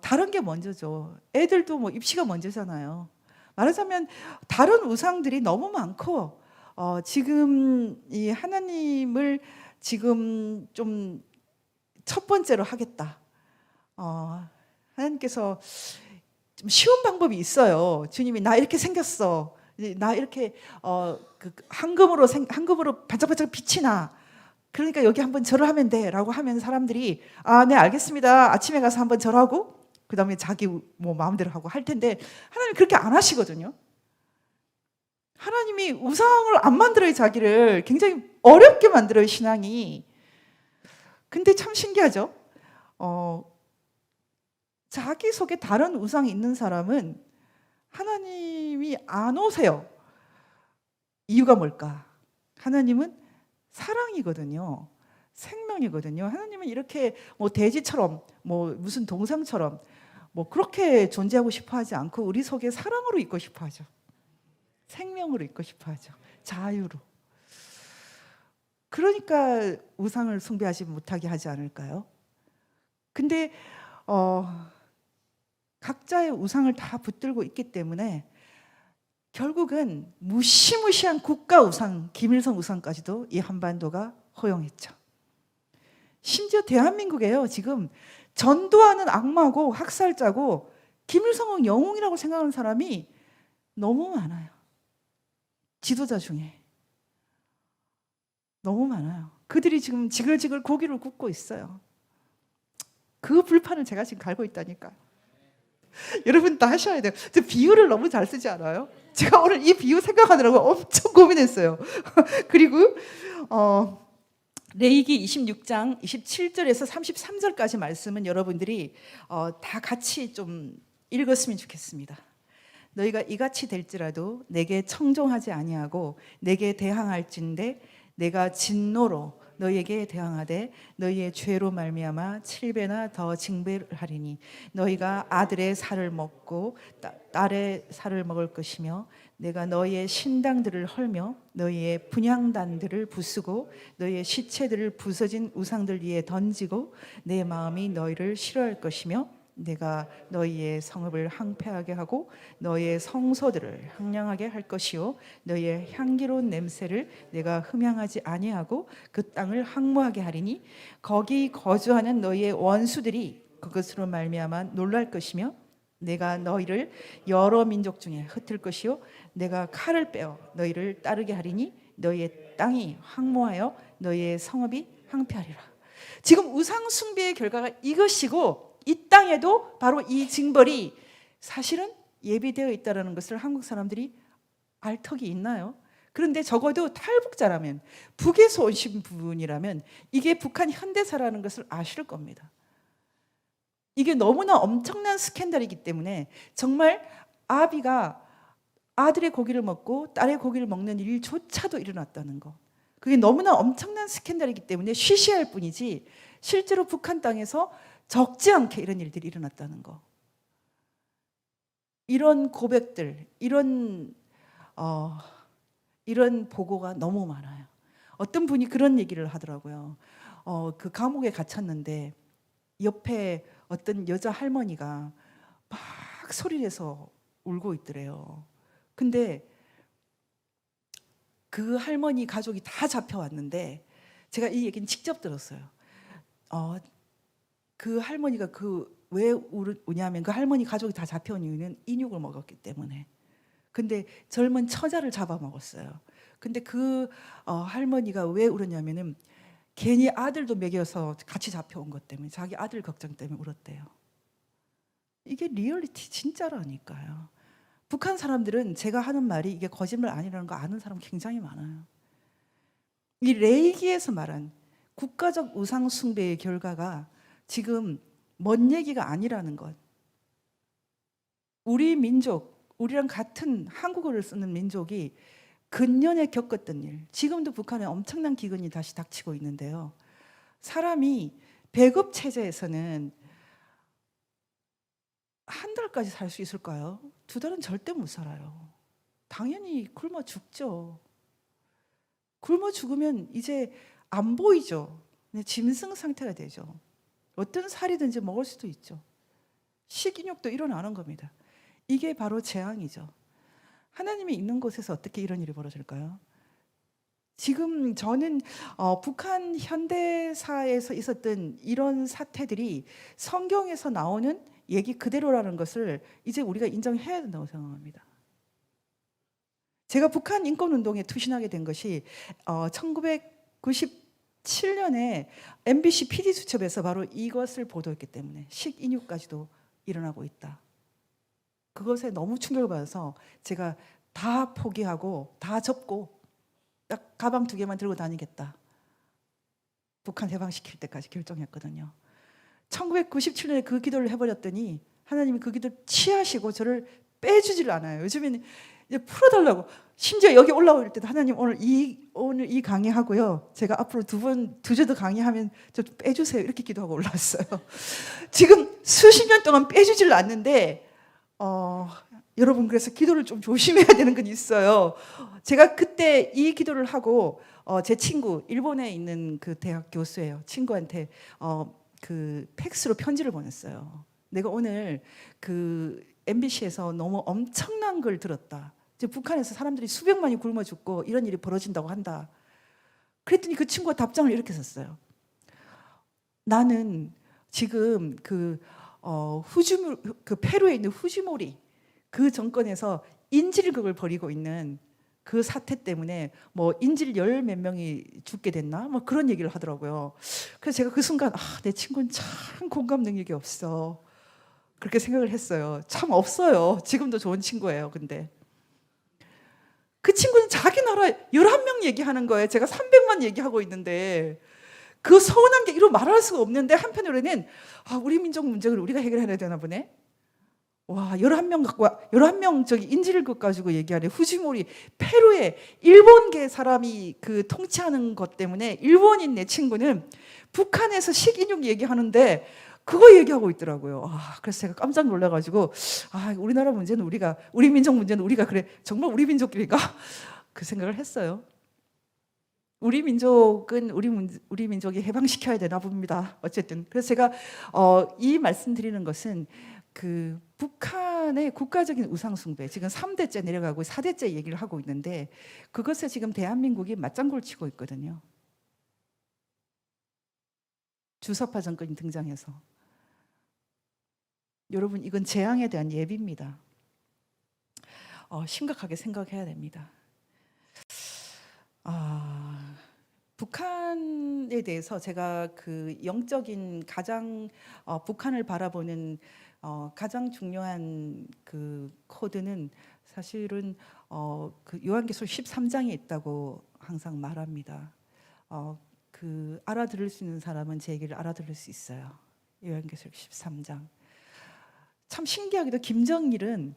다른 게 먼저죠. 애들도 뭐 입시가 먼저잖아요. 말하자면 다른 우상들이 너무 많고 지금 이 하나님을 지금 좀 첫 번째로 하겠다. 하나님께서 좀 쉬운 방법이 있어요. 주님이 나 이렇게 생겼어. 나 이렇게 황금으로 반짝반짝 빛이 나. 그러니까 여기 한번 절을 하면 돼라고 하면 사람들이 네 알겠습니다. 아침에 가서 한번 절하고 그다음에 자기 뭐 마음대로 하고 할 텐데 하나님 그렇게 안 하시거든요. 하나님이 우상을 안 만들어요. 자기를 굉장히 어렵게 만들어요. 신앙이. 근데 참 신기하죠. 자기 속에 다른 우상이 있는 사람은 하나님이 안 오세요. 이유가 뭘까? 하나님은 사랑이거든요. 생명이거든요. 하나님은 이렇게 뭐 돼지처럼 뭐 무슨 동상처럼 뭐 그렇게 존재하고 싶어 하지 않고 우리 속에 사랑으로 있고 싶어 하죠. 생명으로 있고 싶어 하죠. 자유로. 그러니까 우상을 숭배하지 못하게 하지 않을까요? 근데 각자의 우상을 다 붙들고 있기 때문에 결국은 무시무시한 국가 우상, 김일성 우상까지도 이 한반도가 허용했죠. 심지어 대한민국에요. 지금 전두환은 악마고 학살자고 김일성은 영웅이라고 생각하는 사람이 너무 많아요. 지도자 중에. 너무 많아요. 그들이 지금 지글지글 고기를 굽고 있어요. 그 불판을 제가 지금 갈고 있다니까요. 여러분 다 하셔야 돼요. 저 비유를 너무 잘 쓰지 않아요? 제가 오늘 이 비유 생각하느라고 엄청 고민했어요. 그리고 레위기 26장 27절에서 33절까지 말씀은 여러분들이 다 같이 좀 읽었으면 좋겠습니다. 너희가 이같이 될지라도 내게 청종하지 아니하고 내게 대항할진대 내가 진노로 너희에게 대항하되 너희의 죄로 말미암아 7배나 더 징벌하리니 너희가 아들의 살을 먹고 딸의 살을 먹을 것이며 내가 너희의 신당들을 헐며 너희의 분향단들을 부수고 너희의 시체들을 부서진 우상들 위에 던지고 내 마음이 너희를 싫어할 것이며 내가 너희의 성읍을 황폐하게 하고 너희의 성소들을 황량하게 할 것이요 너희의 향기로운 냄새를 내가 흠향하지 아니하고 그 땅을 황무하게 하리니 거기 거주하는 너희의 원수들이 그것으로 말미암아 놀랄 것이며 내가 너희를 여러 민족 중에 흩을 것이요 내가 칼을 빼어 너희를 따르게 하리니 너희의 땅이 황무하여 너희의 성읍이 황폐하리라. 지금 우상 숭배의 결과가 이것이고 이 땅에도 바로 이 징벌이 사실은 예비되어 있다는 것을 한국 사람들이 알 턱이 있나요? 그런데 적어도 탈북자라면 북에서 오신 분이라면 이게 북한 현대사라는 것을 아실 겁니다. 이게 너무나 엄청난 스캔들이기 때문에 정말 아비가 아들의 고기를 먹고 딸의 고기를 먹는 일조차도 일어났다는 거. 그게 너무나 엄청난 스캔들이기 때문에 쉬쉬할 뿐이지 실제로 북한 땅에서 적지 않게 이런 일들이 일어났다는 거. 이런 고백들, 이런 보고가 너무 많아요. 어떤 분이 그런 얘기를 하더라고요. 그 감옥에 갇혔는데 옆에 어떤 여자 할머니가 막 소리를 내서 울고 있더래요. 근데 그 할머니 가족이 다 잡혀왔는데 제가 이 얘기는 직접 들었어요. 그 할머니가 왜 우냐면 그 할머니 가족이 다 잡혀온 이유는 인육을 먹었기 때문에. 근데 젊은 처자를 잡아먹었어요. 근데 그 할머니가 왜 울었냐면은 괜히 아들도 먹여서 같이 잡혀온 것 때문에 자기 아들 걱정 때문에 울었대요. 이게 리얼리티 진짜라니까요. 북한 사람들은 제가 하는 말이 이게 거짓말 아니라는 거 아는 사람 굉장히 많아요. 이 레이기에서 말한 국가적 우상 숭배의 결과가 지금 먼 얘기가 아니라는 것. 우리 민족, 우리랑 같은 한국어를 쓰는 민족이 근년에 겪었던 일, 지금도 북한에 엄청난 기근이 다시 닥치고 있는데요. 사람이 배급 체제에서는 한 달까지 살 수 있을까요? 2달은 절대 못 살아요. 당연히 굶어 죽죠. 굶어 죽으면 이제 안 보이죠. 그냥 짐승 상태가 되죠. 어떤 살이든지 먹을 수도 있죠. 식인욕도 일어나는 겁니다. 이게 바로 재앙이죠. 하나님이 있는 곳에서 어떻게 이런 일이 벌어질까요? 지금 저는 북한 현대사에서 있었던 이런 사태들이 성경에서 나오는 얘기 그대로라는 것을 이제 우리가 인정해야 된다고 생각합니다. 제가 북한 인권운동에 투신하게 된 것이 1997년에 MBC PD수첩에서 바로 이것을 보도했기 때문에 식인육까지도 일어나고 있다. 그것에 너무 충격을 받아서 제가 다 포기하고 다 접고 딱 가방 2개만 들고 다니겠다. 북한 해방시킬 때까지 결정했거든요. 1997년에 그 기도를 해버렸더니 하나님이 그 기도를 취하시고 저를 빼주질 않아요. 요즘에는 이제 풀어달라고. 심지어 여기 올라올 때도 하나님 오늘 이 강의하고요. 제가 앞으로 2주 더 강의하면 저 빼주세요. 이렇게 기도하고 올라왔어요. 지금 수십 년 동안 빼주질 않는데 여러분 그래서 기도를 좀 조심해야 되는 건 있어요. 제가 그때 이 기도를 하고 제 친구 일본에 있는 그 대학 교수예요. 친구한테 그 팩스로 편지를 보냈어요. 내가 오늘 그 MBC에서 너무 엄청난 걸 들었다. 이제 북한에서 사람들이 수백만이 굶어 죽고 이런 일이 벌어진다고 한다. 그랬더니 그 친구가 답장을 이렇게 썼어요. 나는 지금 그 페루에 있는 후지모리 그 정권에서 인질극을 벌이고 있는 그 사태 때문에 뭐 인질 10몇 명이 죽게 됐나? 뭐 그런 얘기를 하더라고요. 그래서 제가 그 순간 내 친구는 참 공감 능력이 없어. 그렇게 생각을 했어요. 참 없어요. 지금도 좋은 친구예요. 근데 그 친구는 자기 나라 11명 얘기하는 거예요. 제가 300만 얘기하고 있는데 그 서운한 게 이루 말할 수가 없는데 한편으로는 우리 민족 문제를 우리가 해결해야 되나 보네. 와, 11명 저기 인질극 가지고 얘기하래. 후지모리 페루에 일본계 사람이 그 통치하는 것 때문에 일본인 내 친구는 북한에서 식인육 얘기하는데 그거 얘기하고 있더라고요. 그래서 제가 깜짝 놀라가지고 우리나라 문제는 우리 민족 문제는 우리가 그래 정말 우리 민족끼리가 그 생각을 했어요. 우리 민족은 우리 민족이 해방시켜야 되나 봅니다. 어쨌든 그래서 제가 이 말씀 드리는 것은 그 북한의 국가적인 우상숭배 지금 3대째 내려가고 4대째 얘기를 하고 있는데 그것에 지금 대한민국이 맞장구를 치고 있거든요. 주사파 정권이 등장해서 여러분 이건 재앙에 대한 예비입니다. 심각하게 생각해야 됩니다. 북한에 대해서 제가 그 영적인 가장 북한을 바라보는 가장 중요한 그 코드는 사실은 그 요한계시록 13장에 있다고 항상 말합니다. 그 알아들을 수 있는 사람은 제 얘기를 알아들을 수 있어요. 요한계시록 13장. 참 신기하게도 김정일은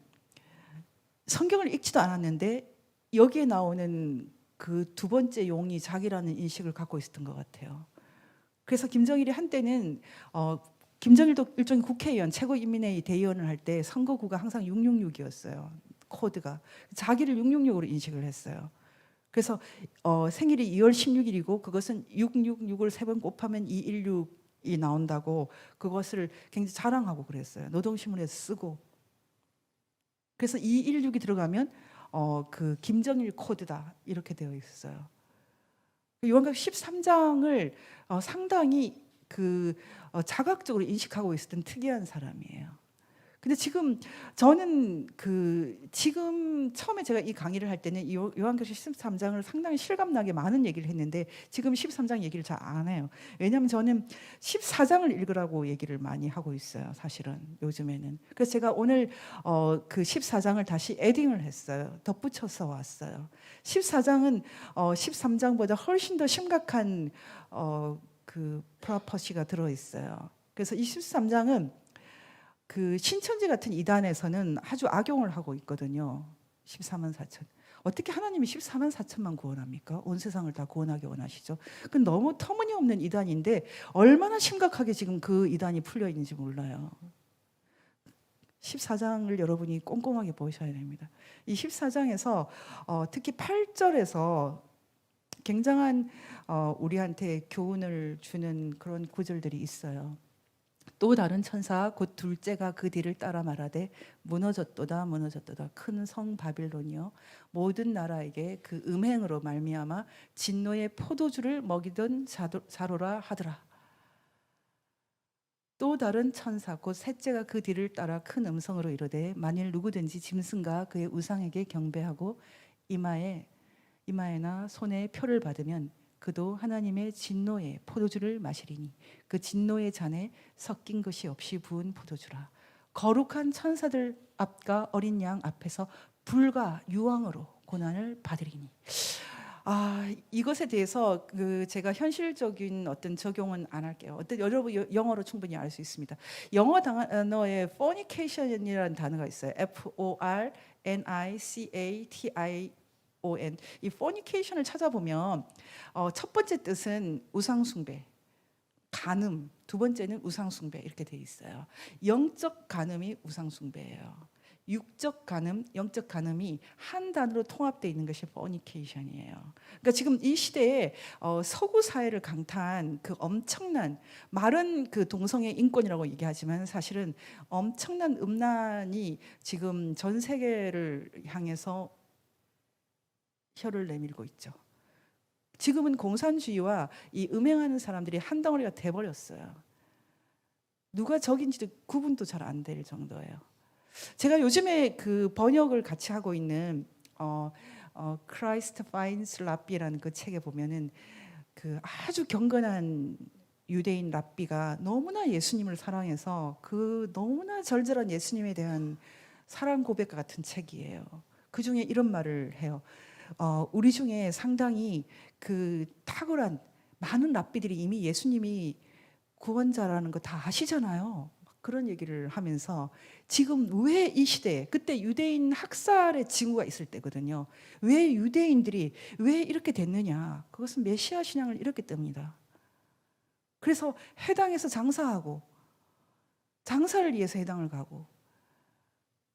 성경을 읽지도 않았는데 여기에 나오는 그 2번째 용이 자기라는 인식을 갖고 있었던 것 같아요. 그래서 김정일이 한때는 김정일도 일종의 국회의원, 최고인민회의 대의원을 할 때 선거구가 항상 666이었어요. 코드가. 자기를 666으로 인식을 했어요. 그래서 생일이 2월 16일이고 그것은 666을 3번 곱하면 216이 나온다고 그것을 굉장히 자랑하고 그랬어요. 노동신문에서 쓰고. 그래서 216이 들어가면 그 김정일 코드다 이렇게 되어 있어요. 요한계시록 13장을 상당히 그 자각적으로 인식하고 있었던 특이한 사람이에요. 근데 지금 저는 지금 처음에 제가 이 강의를 할 때는 이 요한계시록 13장을 상당히 실감나게 많은 얘기를 했는데 지금 13장 얘기를 잘 안 해요. 왜냐하면 저는 14장을 읽으라고 얘기를 많이 하고 있어요. 사실은 요즘에는. 그래서 제가 오늘 그 14장을 다시 에딩을 했어요. 덧붙여서 왔어요. 14장은 13장보다 훨씬 더 심각한 그 프로퍼시가 들어 있어요. 그래서 이 13장은 그 신천지 같은 이단에서는 아주 악용을 하고 있거든요. 14만 4천. 어떻게 하나님이 14만 4천만 구원합니까? 온 세상을 다 구원하기 원하시죠. 그 너무 터무니없는 이단인데 얼마나 심각하게 지금 그 이단이 풀려 있는지 몰라요. 14장을 여러분이 꼼꼼하게 보셔야 됩니다. 이 14장에서 특히 8절에서 굉장한 우리한테 교훈을 주는 그런 구절들이 있어요. 또 다른 천사 곧 둘째가 그 뒤를 따라 말하되 무너졌도다 무너졌도다 큰 성 바빌론이요 모든 나라에게 그 음행으로 말미암아 진노의 포도주를 먹이던 자로라 하더라. 또 다른 천사 곧 셋째가 그 뒤를 따라 큰 음성으로 이르되 만일 누구든지 짐승과 그의 우상에게 경배하고 이마에나 손에 표를 받으면 그도 하나님의 진노의 포도주를 마시리니 그 진노의 잔에 섞인 것이 없이 부은 포도주라. 거룩한 천사들 앞과 어린 양 앞에서 불과 유황으로 고난을 받으리니. 이것에 대해서 제가 현실적인 어떤 적용은 안 할게요. 여러분 영어로 충분히 알 수 있습니다. 영어 단어에 fornication이라는 단어가 있어요. fornication. 이 fornication을 찾아보면 첫 번째 뜻은 우상숭배, 간음, 두 번째는 우상숭배 이렇게 돼 있어요. 영적 간음이 우상숭배예요. 육적 간음, 영적 간음이 한 단어로 통합되어 있는 것이 fornication이에요. 그러니까 지금 이 시대에 서구 사회를 강타한 그 엄청난 말은 그 동성애 인권이라고 얘기하지만 사실은 엄청난 음란이 지금 전 세계를 향해서 혀를 내밀고 있죠. 지금은 공산주의와 이 음행하는 사람들이 한 덩어리가 돼버렸어요. 누가 적인지도 구분도 잘 안 될 정도예요. 제가 요즘에 그 번역을 같이 하고 있는 Christ Finds Rabbi라는 그 책에 보면은 그 아주 경건한 유대인 랍비가 너무나 예수님을 사랑해서 그 너무나 절절한 예수님에 대한 사랑 고백 같은 책이에요. 그 중에 이런 말을 해요. 우리 중에 상당히 그 탁월한 많은 랍비들이 이미 예수님이 구원자라는 거 다 아시잖아요. 그런 얘기를 하면서 지금 왜 이 시대에 그때 유대인 학살의 징후가 있을 때거든요. 왜 유대인들이 왜 이렇게 됐느냐? 그것은 메시아 신앙을 잃었기 때문이다. 그래서 해당에서 장사하고 장사를 위해서 해당을 가고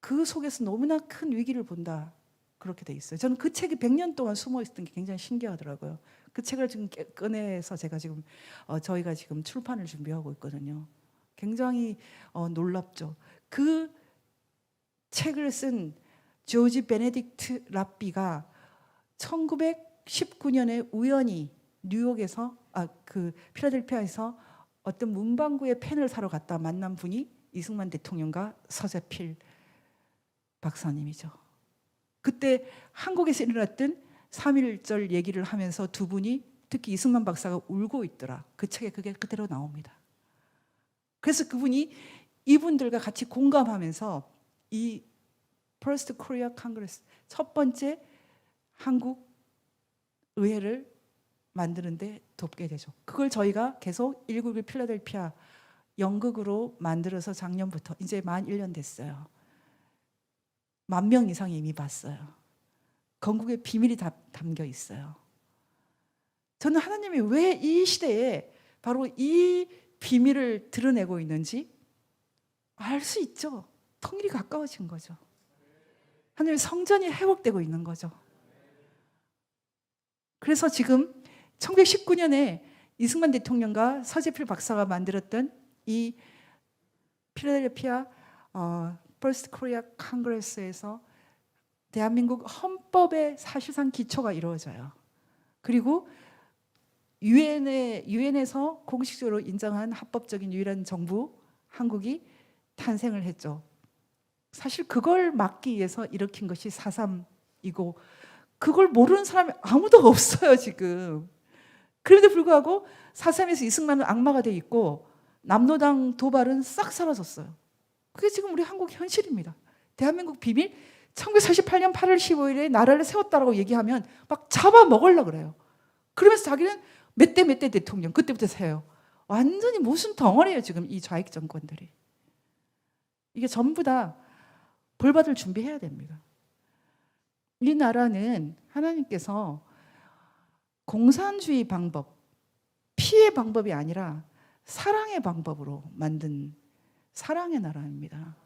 그 속에서 너무나 큰 위기를 본다. 그렇게 돼 있어요. 저는 그 책이 100년 동안 숨어 있었던 게 굉장히 신기하더라고요. 그 책을 지금 꺼내서 제가 지금 저희가 지금 출판을 준비하고 있거든요. 굉장히 놀랍죠. 그 책을 쓴 조지 베네딕트 랍비가 1919년에 우연히 뉴욕에서 그 필라델피아에서 어떤 문방구에 펜을 사러 갔다 만난 분이 이승만 대통령과 서재필 박사님이죠. 그때 한국에서 일어났던 3.1절 얘기를 하면서 두 분이 특히 이승만 박사가 울고 있더라. 그 책에 그게 그대로 나옵니다. 그래서 그분이 이분들과 같이 공감하면서 이 First Korea Congress 첫 번째 한국 의회를 만드는데 돕게 되죠. 그걸 저희가 계속 191 필라델피아 연극으로 만들어서 작년부터 이제 만 1년 됐어요. 10,000명 이상이 이미 봤어요. 건국의 비밀이 담겨 있어요. 저는 하나님이 왜 이 시대에 바로 이 비밀을 드러내고 있는지 알 수 있죠. 통일이 가까워진 거죠. 하나님의 성전이 회복되고 있는 거죠. 그래서 지금 1919년에 이승만 대통령과 서재필 박사가 만들었던 이 필라델피아 First Korea Congress에서 대한민국 헌법의 사실상 기초가 이루어져요. 그리고 유엔에서 공식적으로 인정한 합법적인 유일한 정부 한국이 탄생을 했죠. 사실 그걸 막기 위해서 일으킨 것이 4.3이고 그걸 모르는 사람이 아무도 없어요 지금. 그런데 불구하고 4.3에서 이승만은 악마가 돼 있고 남로당 도발은 싹 사라졌어요. 그게 지금 우리 한국 현실입니다. 대한민국 비밀 1948년 8월 15일에 나라를 세웠다라고 얘기하면 막 잡아먹으려고 그래요. 그러면서 자기는 몇 대 대통령 그때부터 세요. 완전히 무슨 덩어리예요 지금 이 좌익 정권들이. 이게 전부 다 벌받을 준비해야 됩니다. 이 나라는 하나님께서 공산주의 방법, 피해 방법이 아니라 사랑의 방법으로 만든 사랑의 나라입니다.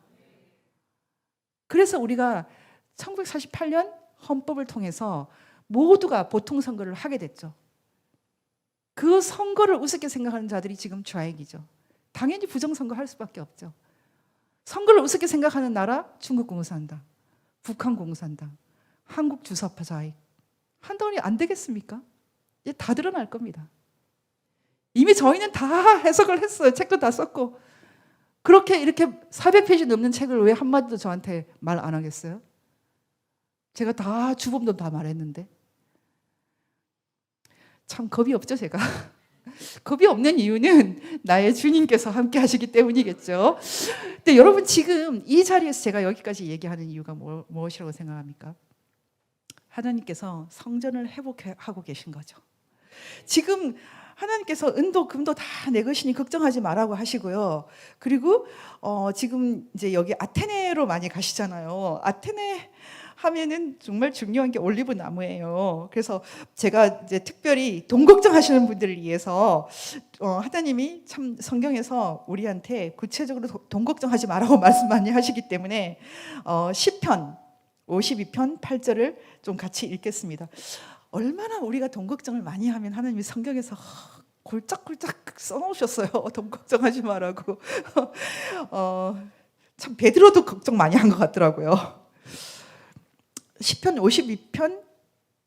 그래서 우리가 1948년 헌법을 통해서 모두가 보통선거를 하게 됐죠. 그 선거를 우습게 생각하는 자들이 지금 좌익이죠. 당연히 부정선거 할 수밖에 없죠. 선거를 우습게 생각하는 나라 중국 공산당, 북한 공산당, 한국 주사파 좌익. 한덩어리 안 되겠습니까? 이제 다 드러날 겁니다. 이미 저희는 다 해석을 했어요. 책도 다 썼고. 그렇게 이렇게 400페이지 넘는 책을 왜 한마디도 저한테 말 안 하겠어요? 제가 다 주범도 다 말했는데. 참 겁이 없죠 제가. 겁이 없는 이유는 나의 주님께서 함께 하시기 때문이겠죠. 근데 여러분 지금 이 자리에서 제가 여기까지 얘기하는 이유가 무엇이라고 생각합니까? 하나님께서 성전을 회복하고 계신 거죠. 지금 하나님께서 은도 금도 다 내 것이니 걱정하지 말라고 하시고요. 그리고 지금 이제 여기 아테네로 많이 가시잖아요. 아테네 하면은 정말 중요한 게 올리브 나무예요. 그래서 제가 이제 특별히 돈 걱정하시는 분들을 위해서 하나님이 참 성경에서 우리한테 구체적으로 돈 걱정하지 말라고 말씀 많이 하시기 때문에 시편 52편 8절을 좀 같이 읽겠습니다. 얼마나 우리가 돈 걱정을 많이 하면 하나님이 성경에서 골짝골짝 써놓으셨어요. 돈 걱정하지 말라고. 참 베드로도 걱정 많이 한 것 같더라고요. 시편 52편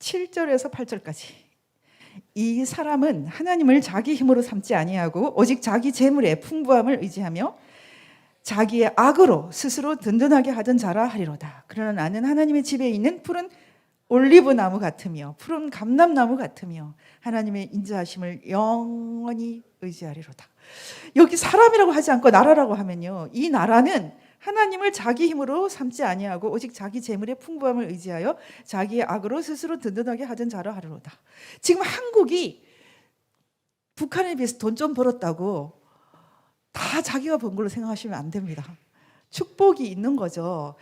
7절에서 8절까지. 이 사람은 하나님을 자기 힘으로 삼지 아니하고 오직 자기 재물의 풍부함을 의지하며 자기의 악으로 스스로 든든하게 하던 자라 하리로다. 그러나 나는 하나님의 집에 있는 푸른 올리브 나무 같으며 푸른 감람나무 같으며 하나님의 인자하심을 영원히 의지하리로다. 여기 사람이라고 하지 않고 나라라고 하면요, 이 나라는 하나님을 자기 힘으로 삼지 아니하고 오직 자기 재물의 풍부함을 의지하여 자기의 악으로 스스로 든든하게 하던 자라 하리로다. 지금 한국이 북한에 비해서 돈 좀 벌었다고 다 자기가 번 걸로 생각하시면 안 됩니다. 축복이 있는 거죠.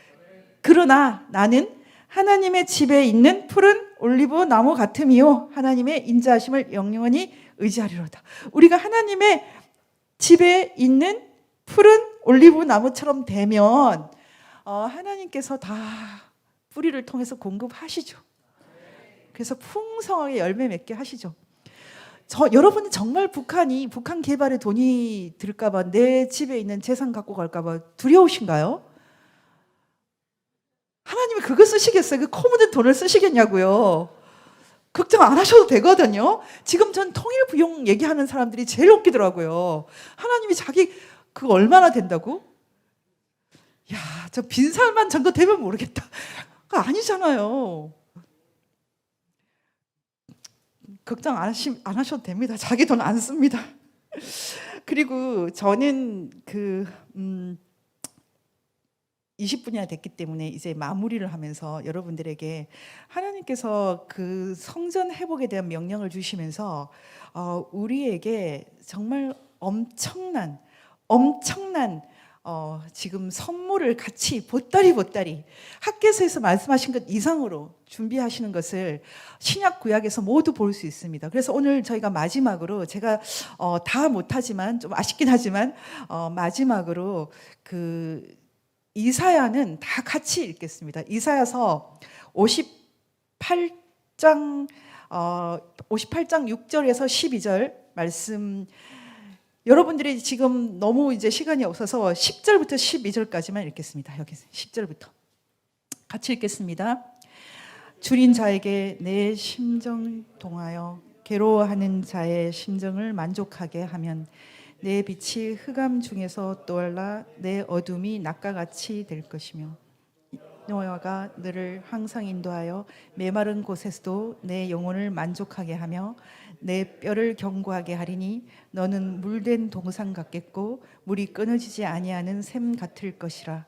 그러나 나는 하나님의 집에 있는 푸른 올리브 나무 같으며 하나님의 인자하심을 영원히 의지하리로다. 우리가 하나님의 집에 있는 푸른 올리브 나무처럼 되면 하나님께서 다 뿌리를 통해서 공급하시죠. 그래서 풍성하게 열매 맺게 하시죠. 여러분은 정말 북한 개발에 돈이 들까 봐 내 집에 있는 재산 갖고 갈까 봐 두려우신가요? 하나님이 그거 쓰시겠어요? 그 코 묻은 돈을 쓰시겠냐고요. 걱정 안 하셔도 되거든요. 지금 전 통일부용 얘기하는 사람들이 제일 웃기더라고요. 하나님이 자기 그거 얼마나 된다고? 야, 저 빈살만 정도 되면 모르겠다. 그거 아니잖아요. 걱정 안 하셔도 됩니다. 자기 돈 안 씁니다. 그리고 저는 20분이나 됐기 때문에 이제 마무리를 하면서 여러분들에게 하나님께서 그 성전 회복에 대한 명령을 주시면서 우리에게 정말 엄청난 지금 선물을 같이 보따리 학개서에서 말씀하신 것 이상으로 준비하시는 것을 신약 구약에서 모두 볼 수 있습니다. 그래서 오늘 저희가 마지막으로 제가 다 못하지만 좀 아쉽긴 하지만 마지막으로 그 이사야는 다 같이 읽겠습니다. 이사야서 58장 6절에서 12절 말씀, 여러분들이 지금 너무 이제 시간이 없어서 10절부터 12절까지만 읽겠습니다. 여기 10절부터 같이 읽겠습니다. 줄인 자에게 내 심정 동하여 괴로워하는 자의 심정을 만족하게 하면 내 빛이 흑암 중에서 떠올라 내 어둠이 낮과 같이 될 것이며 여호와가 너를 항상 인도하여 메마른 곳에서도 내 영혼을 만족하게 하며 내 뼈를 견고하게 하리니 너는 물된 동상 같겠고 물이 끊어지지 아니하는 샘 같을 것이라.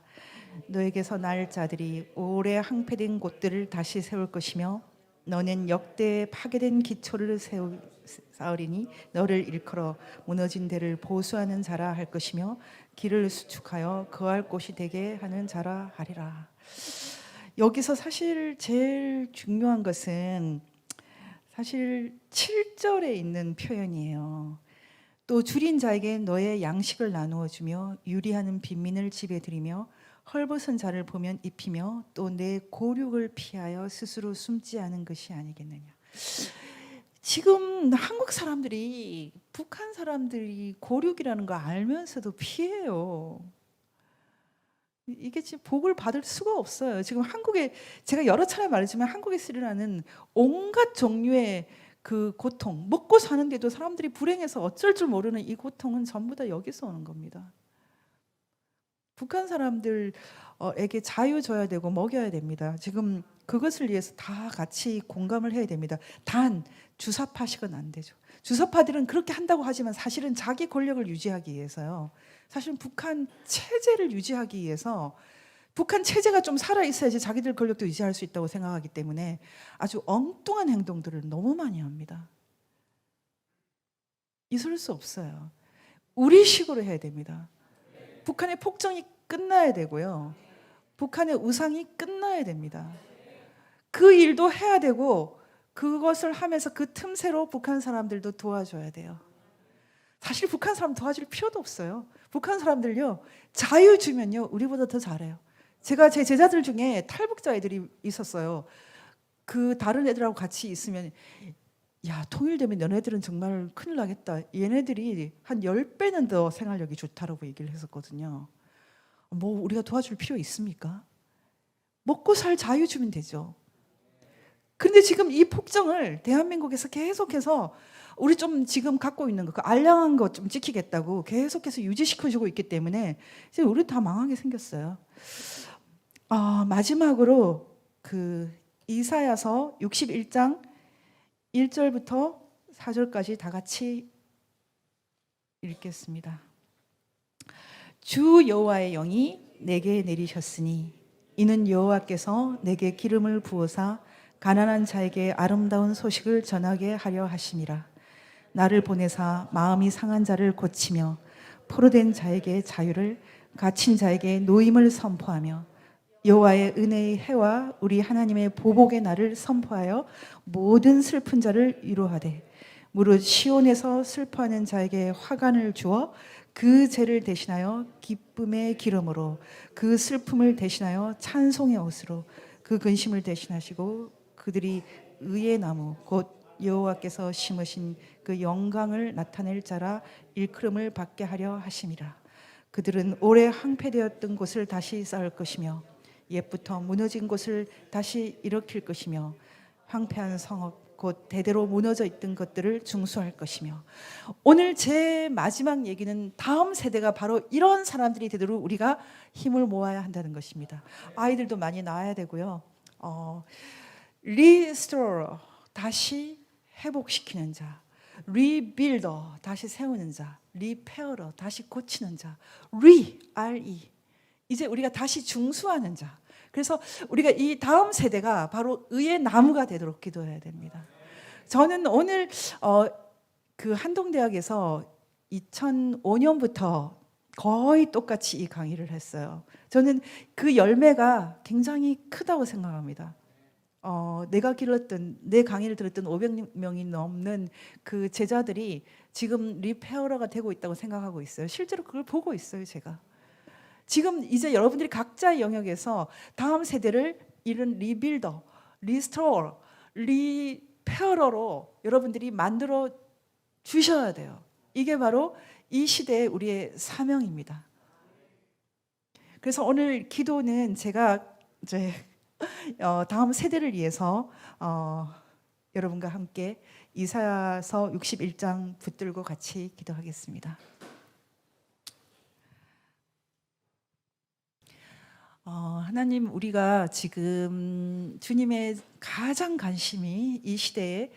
너에게서 날 자들이 오래 항폐된 곳들을 다시 세울 것이며 너는 역대 파괴된 기초를 쌓으리니 너를 일컬어 무너진 데를 보수하는 자라 할 것이며 길을 수축하여 거할 곳이 되게 하는 자라 하리라. 여기서 사실 제일 중요한 것은 사실 7절에 있는 표현이에요. 또 줄인 자에게 너의 양식을 나누어 주며 유리하는 빈민을 집에 들이며 헐벗은 자를 보면 입히며 또 내 고륙을 피하여 스스로 숨지 않은 것이 아니겠느냐. 지금 한국 사람들이 북한 사람들이 고륙이라는 거 알면서도 피해요. 이게 지금 복을 받을 수가 없어요. 지금 한국에 제가 여러 차례 말했지만 한국에서 일어나는 온갖 종류의 그 고통, 먹고 사는데도 사람들이 불행해서 어쩔 줄 모르는 이 고통은 전부 다 여기서 오는 겁니다. 북한 사람들에게 자유 줘야 되고 먹여야 됩니다. 지금 그것을 위해서 다 같이 공감을 해야 됩니다. 단 주사파식은 안 되죠. 주사파들은 그렇게 한다고 하지만 사실은 자기 권력을 유지하기 위해서요. 사실은 북한 체제를 유지하기 위해서 북한 체제가 좀 살아 있어야지 자기들 권력도 유지할 수 있다고 생각하기 때문에 아주 엉뚱한 행동들을 너무 많이 합니다. 있을 수 없어요. 우리식으로 해야 됩니다. 북한의 폭정이 끝나야 되고요. 북한의 우상이 끝나야 됩니다. 그 일도 해야 되고 그것을 하면서 그 틈새로 북한 사람들도 도와줘야 돼요. 사실 북한 사람 도와줄 필요도 없어요. 북한 사람들요, 자유 주면요 우리보다 더 잘해요. 제가 제 제자들 중에 탈북자 애들이 있었어요. 그 다른 애들하고 같이 있으면 야, 통일되면 너네들은 정말 큰일 나겠다. 얘네들이 한 10배는 더 생활력이 좋다라고 얘기를 했었거든요. 뭐 우리가 도와줄 필요 있습니까? 먹고 살 자유 주면 되죠. 근데 지금 이 폭정을 대한민국에서 계속해서 우리 좀 지금 갖고 있는 거, 그 알량한 거 좀 지키겠다고 계속해서 유지시켜주고 있기 때문에 지금 우리 다 망하게 생겼어요. 마지막으로 그 이사야서 61장 1절부터 4절까지 다 같이 읽겠습니다. 주 여호와의 영이 내게 내리셨으니 이는 여호와께서 내게 기름을 부어사 가난한 자에게 아름다운 소식을 전하게 하려 하심이라. 나를 보내사 마음이 상한 자를 고치며 포로된 자에게 자유를, 갇힌 자에게 노임을 선포하며 여호와의 은혜의 해와 우리 하나님의 보복의 날을 선포하여 모든 슬픈 자를 위로하되 무릇 시온에서 슬퍼하는 자에게 화관을 주어 그 죄를 대신하여 기쁨의 기름으로, 그 슬픔을 대신하여 찬송의 옷으로, 그 근심을 대신하시고 그들이 의의 나무 곧 여호와께서 심으신 그 영광을 나타낼 자라 일컬음을 받게 하려 하심이라. 그들은 오래 항폐되었던 곳을 다시 쌓을 것이며 옛부터 무너진 곳을 다시 일으킬 것이며 황폐한 성읍 곧 대대로 무너져 있던 것들을 중수할 것이며. 오늘 제 마지막 얘기는 다음 세대가 바로 이런 사람들이 되도록 우리가 힘을 모아야 한다는 것입니다. 아이들도 많이 낳아야 되고요. 리스토러, 다시 회복시키는 자, 리빌더, 다시 세우는 자, 리페어러, 다시 고치는 자, R-E, 이제 우리가 다시 중수하는 자. 그래서 우리가 이 다음 세대가 바로 의의 나무가 되도록 기도해야 됩니다. 저는 오늘 그 한동대학에서 2005년부터 거의 똑같이 이 강의를 했어요. 저는 그 열매가 굉장히 크다고 생각합니다. 내 강의를 들었던 500명이 넘는 그 제자들이 지금 리페어러가 되고 있다고 생각하고 있어요. 실제로 그걸 보고 있어요, 제가. 지금 이제 여러분들이 각자의 영역에서 다음 세대를 이런 리빌더, 리스토어, 리페어러로 여러분들이 만들어 주셔야 돼요. 이게 바로 이 시대의 우리의 사명입니다. 그래서 오늘 기도는 제가 이제 다음 세대를 위해서 여러분과 함께 이사야서 61장 붙들고 같이 기도하겠습니다. 하나님, 우리가 지금 주님의 가장 관심이 이 시대에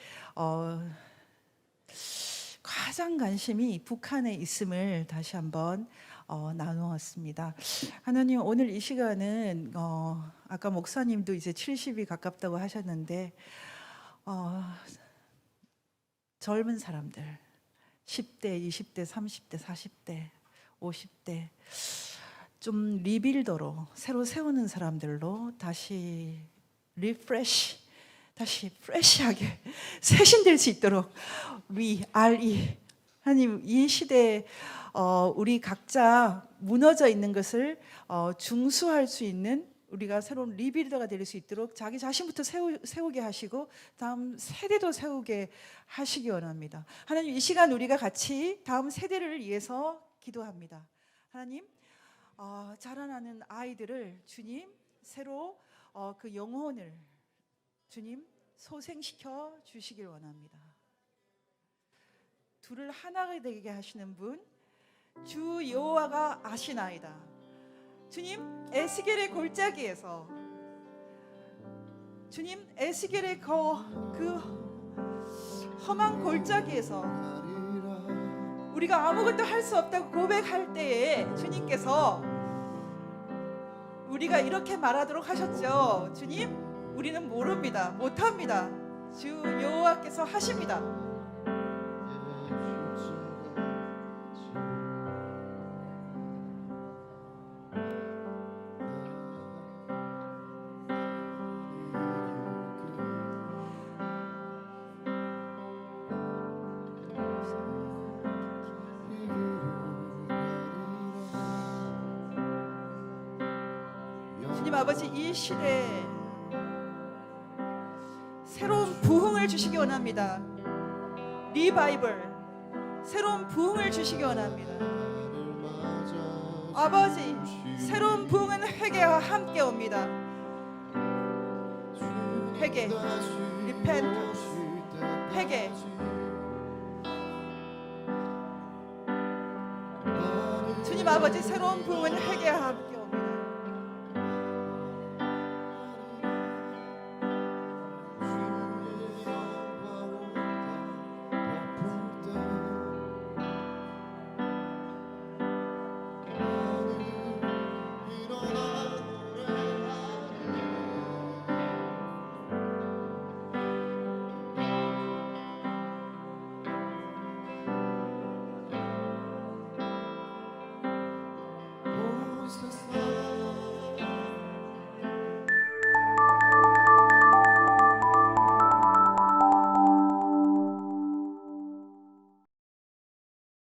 가장 관심이 북한에 있음을 다시 한번 나누었습니다. 하나님, 오늘 이 시간은 아까 목사님도 이제 70이 가깝다고 하셨는데 젊은 사람들 10대, 20대, 30대, 40대, 50대 좀 리빌더로 새로 세우는 사람들로 다시 리프레시, 다시 프레시하게 새신될 수 있도록 하나님, 이 시대에 우리 각자 무너져 있는 것을 중수할 수 있는 우리가 새로운 리빌더가 될 수 있도록 자기 자신부터 세우게 하시고 다음 세대도 세우게 하시기 원합니다. 하나님, 이 시간 우리가 같이 다음 세대를 위해서 기도합니다. 하나님, 자라나는 아이들을 주님 새로 그 영혼을 주님 소생시켜 주시길 원합니다. 둘을 하나가 되게 하시는 분 주 여호와가 아시나이다. 주님, 에스겔의 골짜기에서 주님 에스겔의 그 험한 골짜기에서 우리가 아무것도 할 수 없다고 고백할 때에 주님께서 우리가 이렇게 말하도록 하셨죠. 주님, 우리는 모릅니다. 못합니다. 주 여호와께서 하십니다. 주님 아버지, 이 시대에 새로운 부흥을 주시기 원합니다. 리바이벌, 새로운 부흥을 주시기 원합니다. 아버지, 새로운 부흥은 회개와 함께 옵니다. 회개, 리펜턴스, 회개. 주님 아버지, 새로운 부흥은 회개와 함께